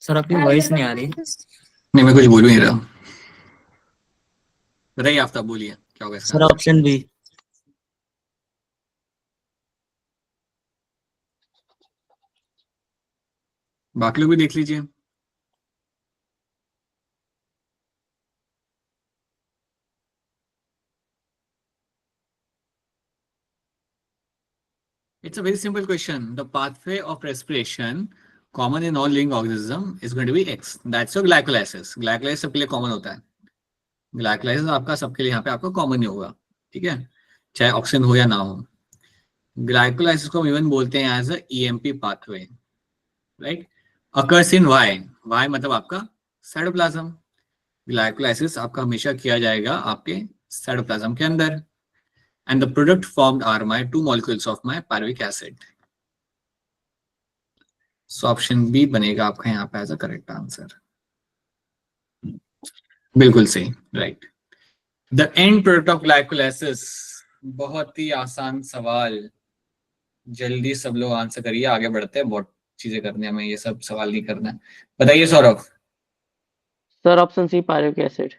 Sir आपकी voice नहीं आ रही। नहीं, मैं कुछ बोल ही नहीं रहा। बताइए आफ्ताब, बोलिए क्या होगा इसका सर आंसर? Option B. बाकी लोग भी देख लीजिए। It's a very simple question. The pathway of respiration common in all living organism is going to be X. That's your glycolysis. Glycolysis सबके लिए common होता है। ग्लाइकोलाइसिस आपका सबके लिए यहाँ पे आपका कॉमन ही होगा, ठीक है, चाहे ऑक्सीजन हो या ना हो। ग्लाइकोलाइसिस को हम इवन बोलते हैं as a EMP pathway, right. Occurs in Y मतलब आपका साइटोप्लाज्म। ग्लाइकोलाइसिस आपका हमेशा किया जाएगा आपके साइटोप्लाज्म के अंदर, and the product formed are my 2 molecules of my pyruvic acid. So option B बनेगा आपका यहाँ पे एज अ करेक्ट आंसर। बिल्कुल सही, right. The end product of glycolysis, बहुत ही आसान सवाल, जल्दी सब लोग आंसर करिए, आगे बढ़ते हैं, बहुत चीजें करने हमें, ये सब सवाल नहीं करना है। बताइए Saurabh. Sir option C pyruvic acid.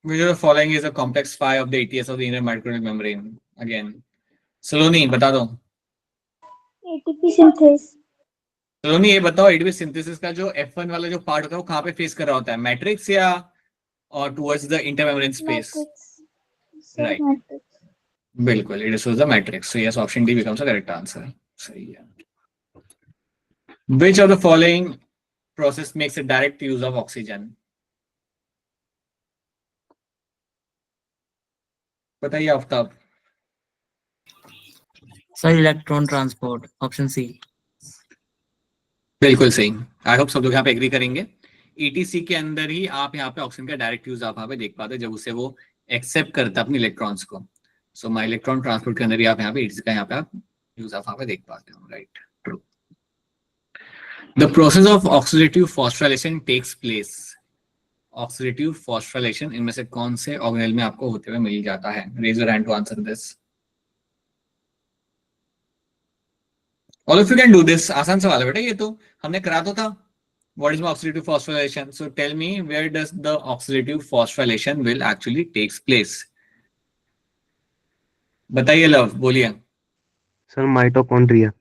Which of the following is a complex phi of the ATS of the inner mitochondrial membrane? Again, सलोनी बता दो। ATP synthase. सलोनी ये बताओ, एटीपी सिंथेसिस का जो F1 वाला जो पार्ट होता है वो कहाँ पे फेस कर रहा होता है, मैट्रिक्स या और towards the intermembrane space? Matrix. Sir, Right. matrix. बिल्कुल, it is towards the matrix. So yes, option D becomes the correct answer. सही है। Which of the following process makes a direct use of oxygen? बताइए Aftab. Sir electron transport, option C. बिल्कुल सही। I hope सब लोग यहाँ पे agree करेंगे। ईटीसी के अंदर ही आप यहाँ पे ऑक्सीजन का डायरेक्ट यूज आप यहाँ पे देख पाते हैं, जब उसे वो एक्सेप्ट करता है अपने इलेक्ट्रॉन्स को। सो माई इलेक्ट्रॉन ट्रांसपोर्ट के अंदर ही आप यहाँ पे ईटीसी का यहाँ पे आप यूज आप यहाँ पे देख पाते हो, right, true. The process of oxidative phosphorylation takes place. Oxidative phosphorylation इनमें से कौन से ऑर्गेनेल में आपको होते हुए मिल जाता है? Raise your hand to answer this. All of you can do this. आसान सवाल है बेटा, ये तो हमने करा तो था। What is oxidative phosphorylation? So tell me, where does the oxidative phosphorylation will actually takes place? बताइए लव, बोलिए। Sir mitochondria.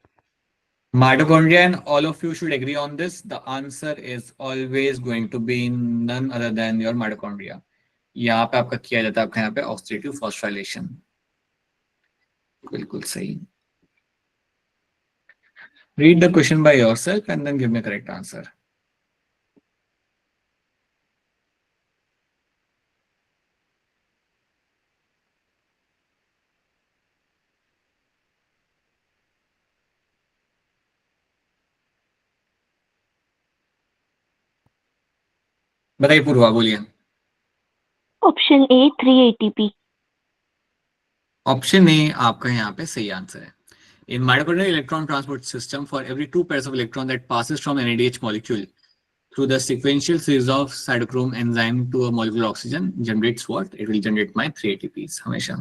Mitochondria, and all of you should agree on this. The answer is always going to be none other than your mitochondria. यहाँ पे आपका किया जाता है आपका यहाँ पे oxidative phosphorylation। बिल्कुल सही। Read the question by yourself and then give me a correct answer. बताइए पूर्वा, बोलिए। Option A 3 ATP। Option A आपका यहाँ पे सही आंसर है। In mitochondrial electron transport system, for every 2 pairs of electron that passes from NADH molecule through the sequential series of cytochrome enzyme to a molecule of oxygen generates what? It will generate my 3 ATPs हमेशा।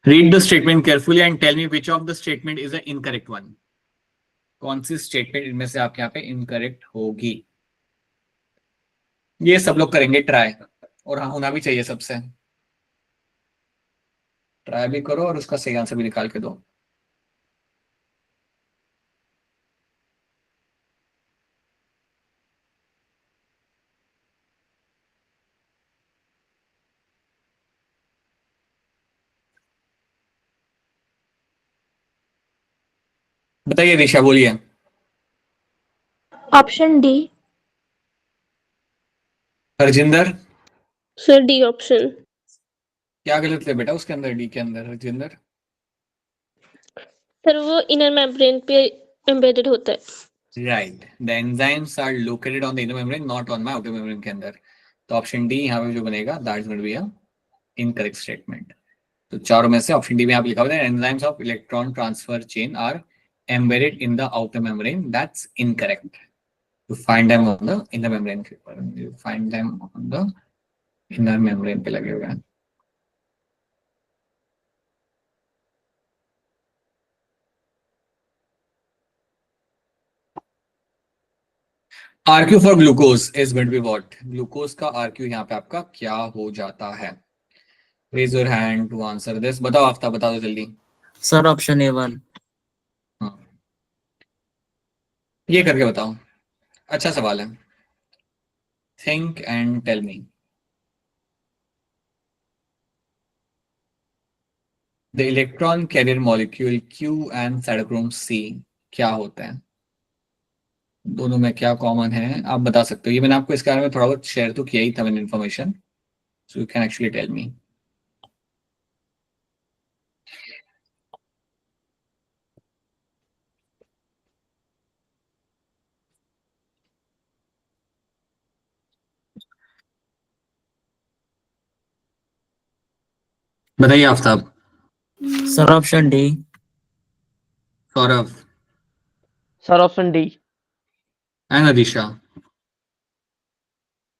Read the statement carefully and tell me which of the statement is the incorrect one. कौन सी statement इनमें से आपके यहाँ पे incorrect होगी? ये सब लोग करेंगे ट्राई, और हाँ होना भी चाहिए सबसे। ट्राई भी करो और उसका सही आंसर भी निकाल के दो। बताइए दिशा, बोलिए। Option D. Harjinder. Sir D option. क्या गलत है बेटा उसके अंदर, डी के अंदर, राजेंद्र? सर वो इनर मेम्ब्रेन पे एम्बेडेड होता है। Right, the enzymes are located on the inner membrane not on my outer membrane के अंदर। तो ऑप्शन डी यहाँ पे जो बनेगा that is going to be a incorrect statement. तो चारों में से ऑप्शन डी में आप लिखा हुआ है enzymes of electron transfer chain are embedded in the outer membrane. That's incorrect. You find them on the inner membrane के ऊपर, you find them on the inner membrane पे लगे हुए हैं। RQ for glucose is going to be what? Glucose का RQ यहाँ पे आपका क्या हो जाता है? Raise your hand to answer this. बताओ आफ्ताब, बता दो जल्दी। Sir option A1। हाँ, ये करके बताओ, अच्छा सवाल है। Think and tell me. The electron carrier molecule Q and cytochrome C क्या होता है? दोनों में क्या कॉमन है आप बता सकते हो। ये मैंने आपको इसके बारे में थोड़ा बहुत शेयर तो किया ही था मैंने information, so you can actually tell me. बताइए Aftab. Sir option D. Saurabh sir option D. And Adisha.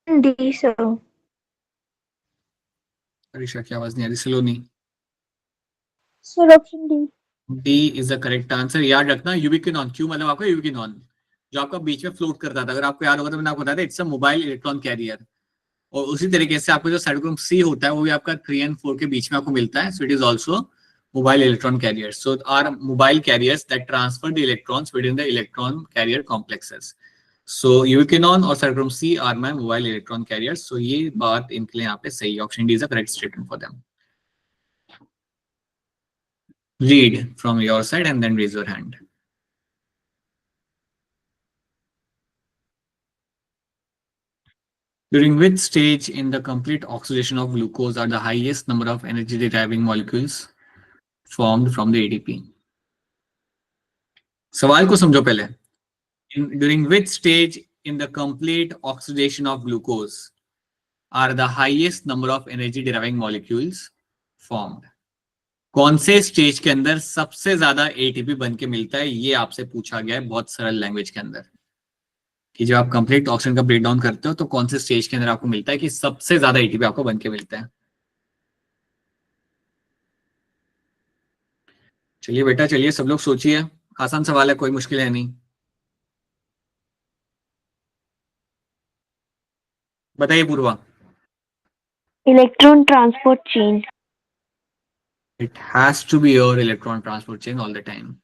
D sir. Adisha की आवाज नहीं आ रही, Saloni. Sir option D. D is the correct answer. याद रखना यूबिक्विनॉन, क्यू मतलब आपका यूबिक्विनॉन जो आपका बीच में फ्लोट करता था, अगर आपको याद होगा तो मैंने आपको बताया था it's a mobile electron carrier. और उसी तरीके से आपको जो साइटोक्रोम सी होता है वो भी आपका 3 and 4 के बीच में आपको मिलता है, so it is also mobile electron carriers. So are mobile carriers that transfer the electrons within the electron carrier complexes. So ubiquinone और cytochrome C are my mobile electron carriers. So ये बात इनके लिए यहाँ पे सही है, option D is the correct statement for them. Read from your side and then raise your hand. During which stage in the complete oxidation of glucose are the highest number of energy deriving molecules formed from the ADP? सवाल को समझो पहले। During which stage in the complete oxidation of glucose are the highest number of energy deriving molecules formed? कौन से stage के अंदर सबसे ज्यादा एटीपी बन के मिलता है, ये आपसे पूछा गया है बहुत सरल लैंग्वेज के अंदर कि जब आप कंप्लीट ऑक्सीजन का ब्रेकडाउन करते हो तो कौन से स्टेज के अंदर आपको मिलता है कि सबसे ज्यादा एटीपी आपको बन के मिलता है। चलिए बेटा, चलिए सब लोग सोचिए, आसान सवाल है, कोई मुश्किल है नहीं। बताइए Purva. Electron transport chain. It has to be your electron transport chain all the time.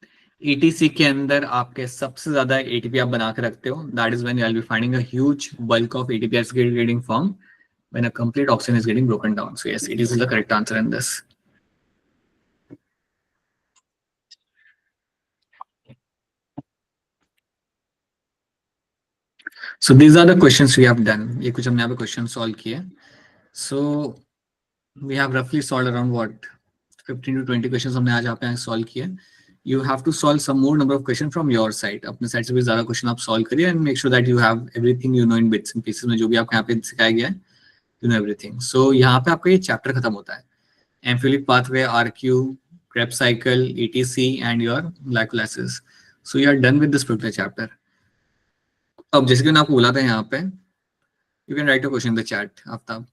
ETC के अंदर आपके सबसे ज्यादा एटीपी आप बना के रखते हो, that is when you will be finding a huge bulk of ATP is getting formed when a complete oxygen is getting broken down. So yes, it is the correct answer in this. So these are the questions we have done. ये कुछ हमने यहाँ पे question solve किए। So we have roughly solved around what 15 to 20 questions हमने आज यहाँ पे सॉल्व किए। You have to solve some more number of questions from your side. अपने साइड से भी ज्यादा क्वेश्चन आप सॉल्व करिए and make sure that you have everything you know in bits and pieces में जो भी आपको यहाँ पे सिखाया गया है, you know everything. So यहाँ पे आपका ये चैप्टर खत्म होता है। Amphiolic pathway, RQ, Krebs cycle, ETC and your glycolysis. So you are done with this particular chapter. अब जैसे कि मैंने आपको बोला था यहाँ पे, you can write a question in the chat Aftab.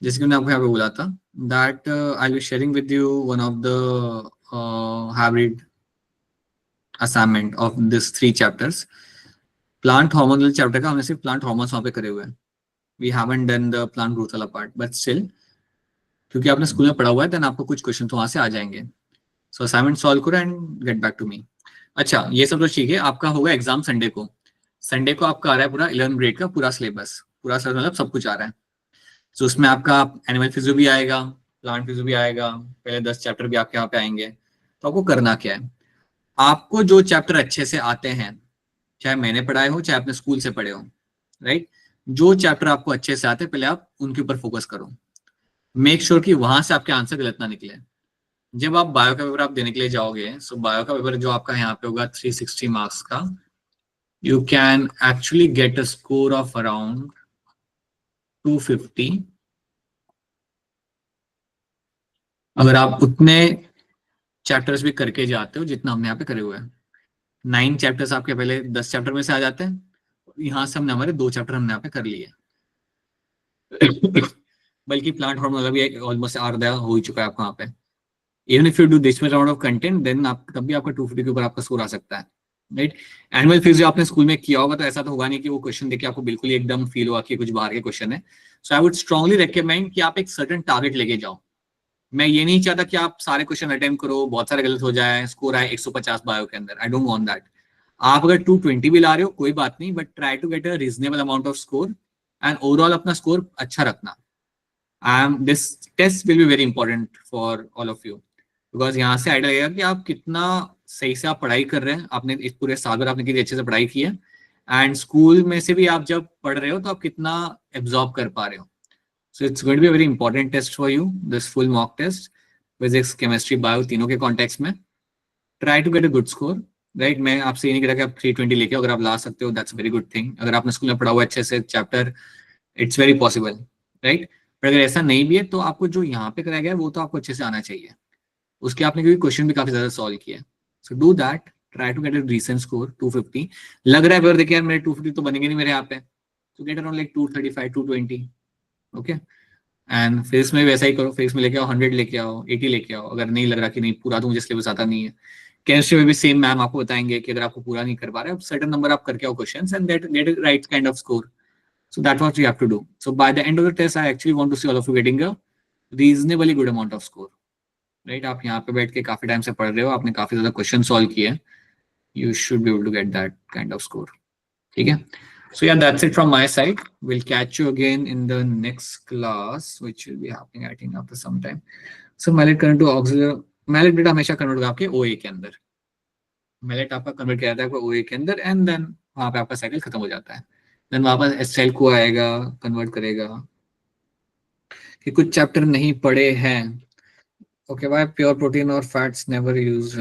जैसे कि मैंने आपको यहाँ पे बोला था that I'll be sharing with you one of the hybrid assignment of this 3 chapters. Plant hormonal chapter का हमने सिर्फ plant hormones वहाँ पे करे हुए हैं। We haven't done the plant growth वाला part, but still क्योंकि आपने स्कूल में पढ़ा हुआ है then आपको कुछ क्वेश्चन तो वहाँ से आ जाएंगे। So assignment solve करो and get back to me. अच्छा, ये सब तो ठीक है। आपका होगा एग्जाम संडे को। संडे को आपका आ रहा है पूरा 11th ग्रेड का पूरा सिलेबस, पूरा सिलेबस मतलब सब कुछ आ रहा है। So उसमें आपका एनिमल फिजियो भी आएगा, प्लांट फिजियो भी आएगा, पहले 10 चैप्टर भी आपके यहाँ पे आएंगे। तो आपको करना क्या है, आपको जो चैप्टर अच्छे से आते हैं, चाहे मैंने पढ़ाए हो चाहे आपने स्कूल से पढ़े हो, राइट, जो चैप्टर आपको अच्छे से आते हैं पहले आप उनके ऊपर फोकस करो। मेक श्योर कि वहां से आपके आंसर गलत ना निकले। जब आप बायो का पेपर आप देने के लिए जाओगे, सो बायो का पेपर जो आपका यहाँ पे होगा 360 मार्क्स का, you can actually get a score of around 250 अगर आप उतने चैप्टर्स भी करके जाते हो जितना हमने यहाँ पे करे हुए हैं। 9 चैप्टर्स आपके पहले 10 चैप्टर में से आ जाते हैं, यहाँ से हमने हमारे 2 चैप्टर हमने यहाँ पे कर लिए। बल्कि प्लांट हार्मोन भी ऑलमोस्ट आधा हो ही चुका है आपको यहाँ पे। Even if you do this much amount of content, then आप तब भी आपका 250 के ऊपर आपका स्कोर आ सकता है, राइट। एनुअल फिजिक्स जो आपने स्कूल में किया होगा तो ऐसा तो होगा नहीं कि वो क्वेश्चन देख के आपको बिल्कुल ही एकदम फील हुआ कि कुछ बाहर के क्वेश्चन है। So I would strongly recommend कि आप एक सर्टेन टारगेट लेके जाओ। मैं ये नहीं चाहता कि आप सारे क्वेश्चन अटेम्प्ट करो, बहुत सारे गलत हो जाए, स्कोर आए 150 बायो के अंदर। I don't want that. आप अगर 220 भी ला रहे हो कोई बात नहीं, but try to get a reasonable amount of score and overall अपना स्कोर अच्छा रखना। This test will be very important for all of you, because यहाँ से आइडिया लगेगा कि आप कितना सही से आप पढ़ाई कर रहे हैं। आपने इस पूरे साल भर आपने कितनी अच्छे से पढ़ाई की है, एंड स्कूल में से भी आप जब पढ़ रहे हो तो आप कितना एब्जॉर्ब कर पा रहे हो। So it's going to be a very important test for you, this full mock test, physics, chemistry, bio तीनों के context में. Try to get a good score, right? मैं आपसे ये नहीं कह रहा कि आप 320 लेके अगर आप ला सकते हो, that's a very good thing. अगर आपने स्कूल में पढ़ा हुआ अच्छे से chapter, it's very possible, right? पर अगर ऐसा नहीं भी है तो आपको जो यहाँ पे कराया गया है वो तो आपको अच्छे से आना चाहिए। उसके आपने क्योंकि क्वेश्चन भी काफी ज्यादा सॉल्व किया है। So do that, try to get a decent score, 250. लग रहा है फिर देखिए यार मेरे 250 तो बनेंगे नहीं मेरे यहाँ पे, so get around like 235, 220. Okay, and physics में वैसा ही करो, फिजिक्स में लेके आओ 100 लेके आओ, 80 लेके आओ अगर नहीं लग रहा कि नहीं पूरा तो मुझे सिलेबस आता नहीं है। केमिस्ट्री में भी सेम मैम आपको बताएंगे कि अगर आपको पूरा नहीं कर पा रहे, सर्टेन नंबर आप करके आओ questions and get right kind of score. So that what you have to do. So by the end of the test I actually want to see all of you getting a reasonably good amount of score, right. आप यहाँ पे बैठ के काफी time से पढ़ रहे हो, आपने काफी ज्यादा क्वेश्चन सॉल्व किए, you should be able to get that kind of score, ठीक है। So yeah, that's it from my side. We'll catch you again in the next class, which will be happening I think after some time. So mallet convert to auxiliary, mallet data हमेशा convert होगा आपके OA के अंदर। mallet आपका convert किया जाता है आपका OA के अंदर, and then वहाँ पे आपका cycle खत्म हो जाता है। then वापस SL को आएगा, convert करेगा। कि कुछ चैप्टर नहीं पढ़े हैं, ओके भाई, प्योर प्रोटीन और फैट्स नेवर यूज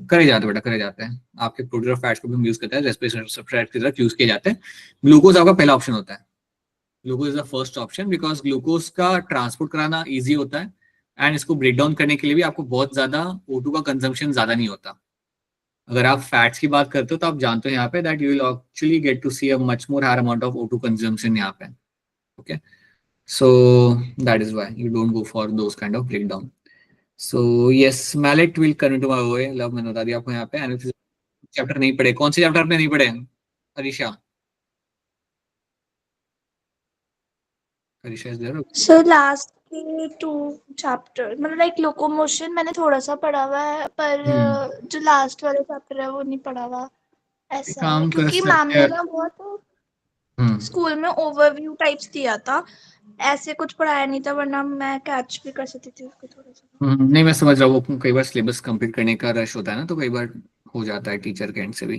करे जाते बेटा, करे जाते हैं। आपके प्रोटीन और फैट्स को भी हम यूज करते हैं, रेस्पिरेटरी सब्सट्रेट की तरह यूज किए जाते हैं। ग्लूकोज आपका पहला ऑप्शन होता है, glucose is the first option, because glucose का ट्रांसपोर्ट कराना इजी होता है एंड इसको ब्रेक डाउन करने के लिए भी आपको बहुत ज्यादा O2 का कंजम्पशन ज्यादा नहीं होता। अगर आप फैट्स की बात करते हो तो आप जानते हो यहाँ पे that you will actually get to see a much more higher amount of O2 consumption यहाँ पे, okay. So that is why you don't go for those kind of break down. So yes, mallet will come into my OA. Luv मैंने बता दिया आपको यहाँ पे। Chapter नहीं पढ़े, कौन से चैप्टर आपने नहीं पढ़े Arisha? Arisha is there? Sir last के 2 चैप्टर मतलब लाइक लोकोमोशन मैंने थोड़ा सा पढ़ा हुआ है, पर जो लास्ट वाला चैप्टर है वो नहीं पढ़ा हुआ ऐसा है, काम कर क्योंकि सकते मैम ने हैं। ना बहुत स्कूल में ओवरव्यू टाइप्स दिया था, ऐसे कुछ पढ़ाया नहीं था, वरना मैं कैच भी कर सकती थी उसको थोड़ा सा। नहीं मैं समझ रहा हूँ, वो कई बार सिलेबस कंप्लीट करने का रश होता है ना, तो कई बार हो जाता है टीचर के एंड से भी।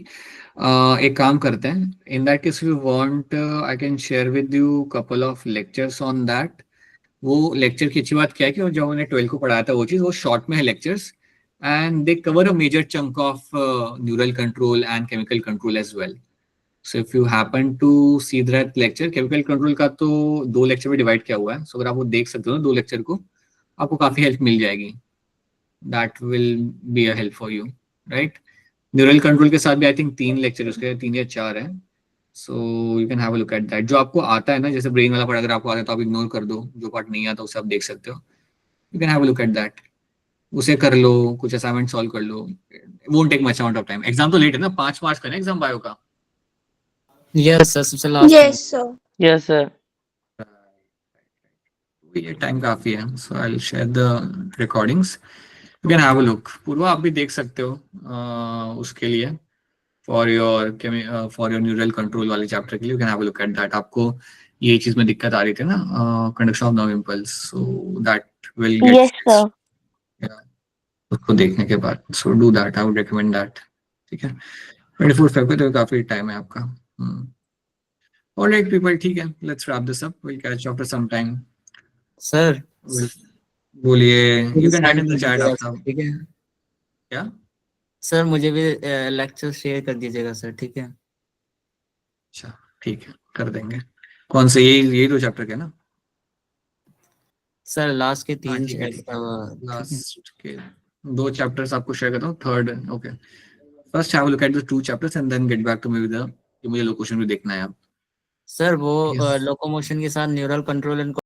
एक काम करते हैं, in that case you want I can share with you couple of lectures on that. वो लेक्चर की अच्छी बात क्या है कि जो मैंने 12 को पढ़ाया था वो चीज वो शॉर्ट में है lectures, and they cover a major chunk of neural control and chemical control as well. So if you happen to see that lecture, chemical control का तो 2 लेक्चर में डिवाइड किया हुआ है, सो अगर आप वो देख सकते हो ना 2 लेक्चर को, आपको काफी हेल्प मिल जाएगी। That will be a help for you, right. Neural control के साथ भी आई थिंक 3 लेक्चर उसके 3 या 4 है, सो you can have a look at that. जो आपको आता है ना, जैसे ब्रेन वाला पार्ट अगर आपको आता है तो आप इग्नोर कर दो, जो पार्ट नहीं आता उसे आप देख सकते हो, you can have a look at that, उसे कर लो, कुछ असाइनमेंट सॉल्व कर लो, won't take much amount of time. Exam तो लेट है ना, 5 मार्च का ना एग्जाम बायो का। Yes, sir. सबसे last में। Yes sir. Yes, sir. ये टाइम काफी है, so I will share the recordings, you can have a look. Purva आप भी देख सकते हो उसके लिए, फॉर योर न्यूरल कंट्रोल वाले चैप्टर के लिए, you can have a look at that. आपको ये चीज में दिक्कत आ रही थी ना, conduction of nerve impulse, so that will get Yes, sir. उसको देखने के बाद, so do that, I would recommend that, ठीक है। 24 फरवरी तो काफी टाइम है आपका। ऑलराइट पीपल, ठीक है, let's wrap this up, will catch you after some time. Sir, बोलिए, मुझे you can write send in the कर चैट दीजिएगा आफ्टर। सर, ठीक है क्या? सर, मुझे भी लेक्चर शेयर कर दीजिएगा सर, ठीक है। अच्छा ठीक है, कर देंगे। कौन से? ये 2 चैप्टर के ना? सर लास्ट के हाँ 3 ठीक है, ठीक है। ठीक है। लास्ट के 2 चैप्टर्स आपको शेयर करता हूँ, third okay. First have a look at the 2 chapters and then get back to me with the, मुझे लोकेशन भी देखना है अब। सर वो Yes. लोकोमोशन के साथ न्यूरल कंट्रोल एंड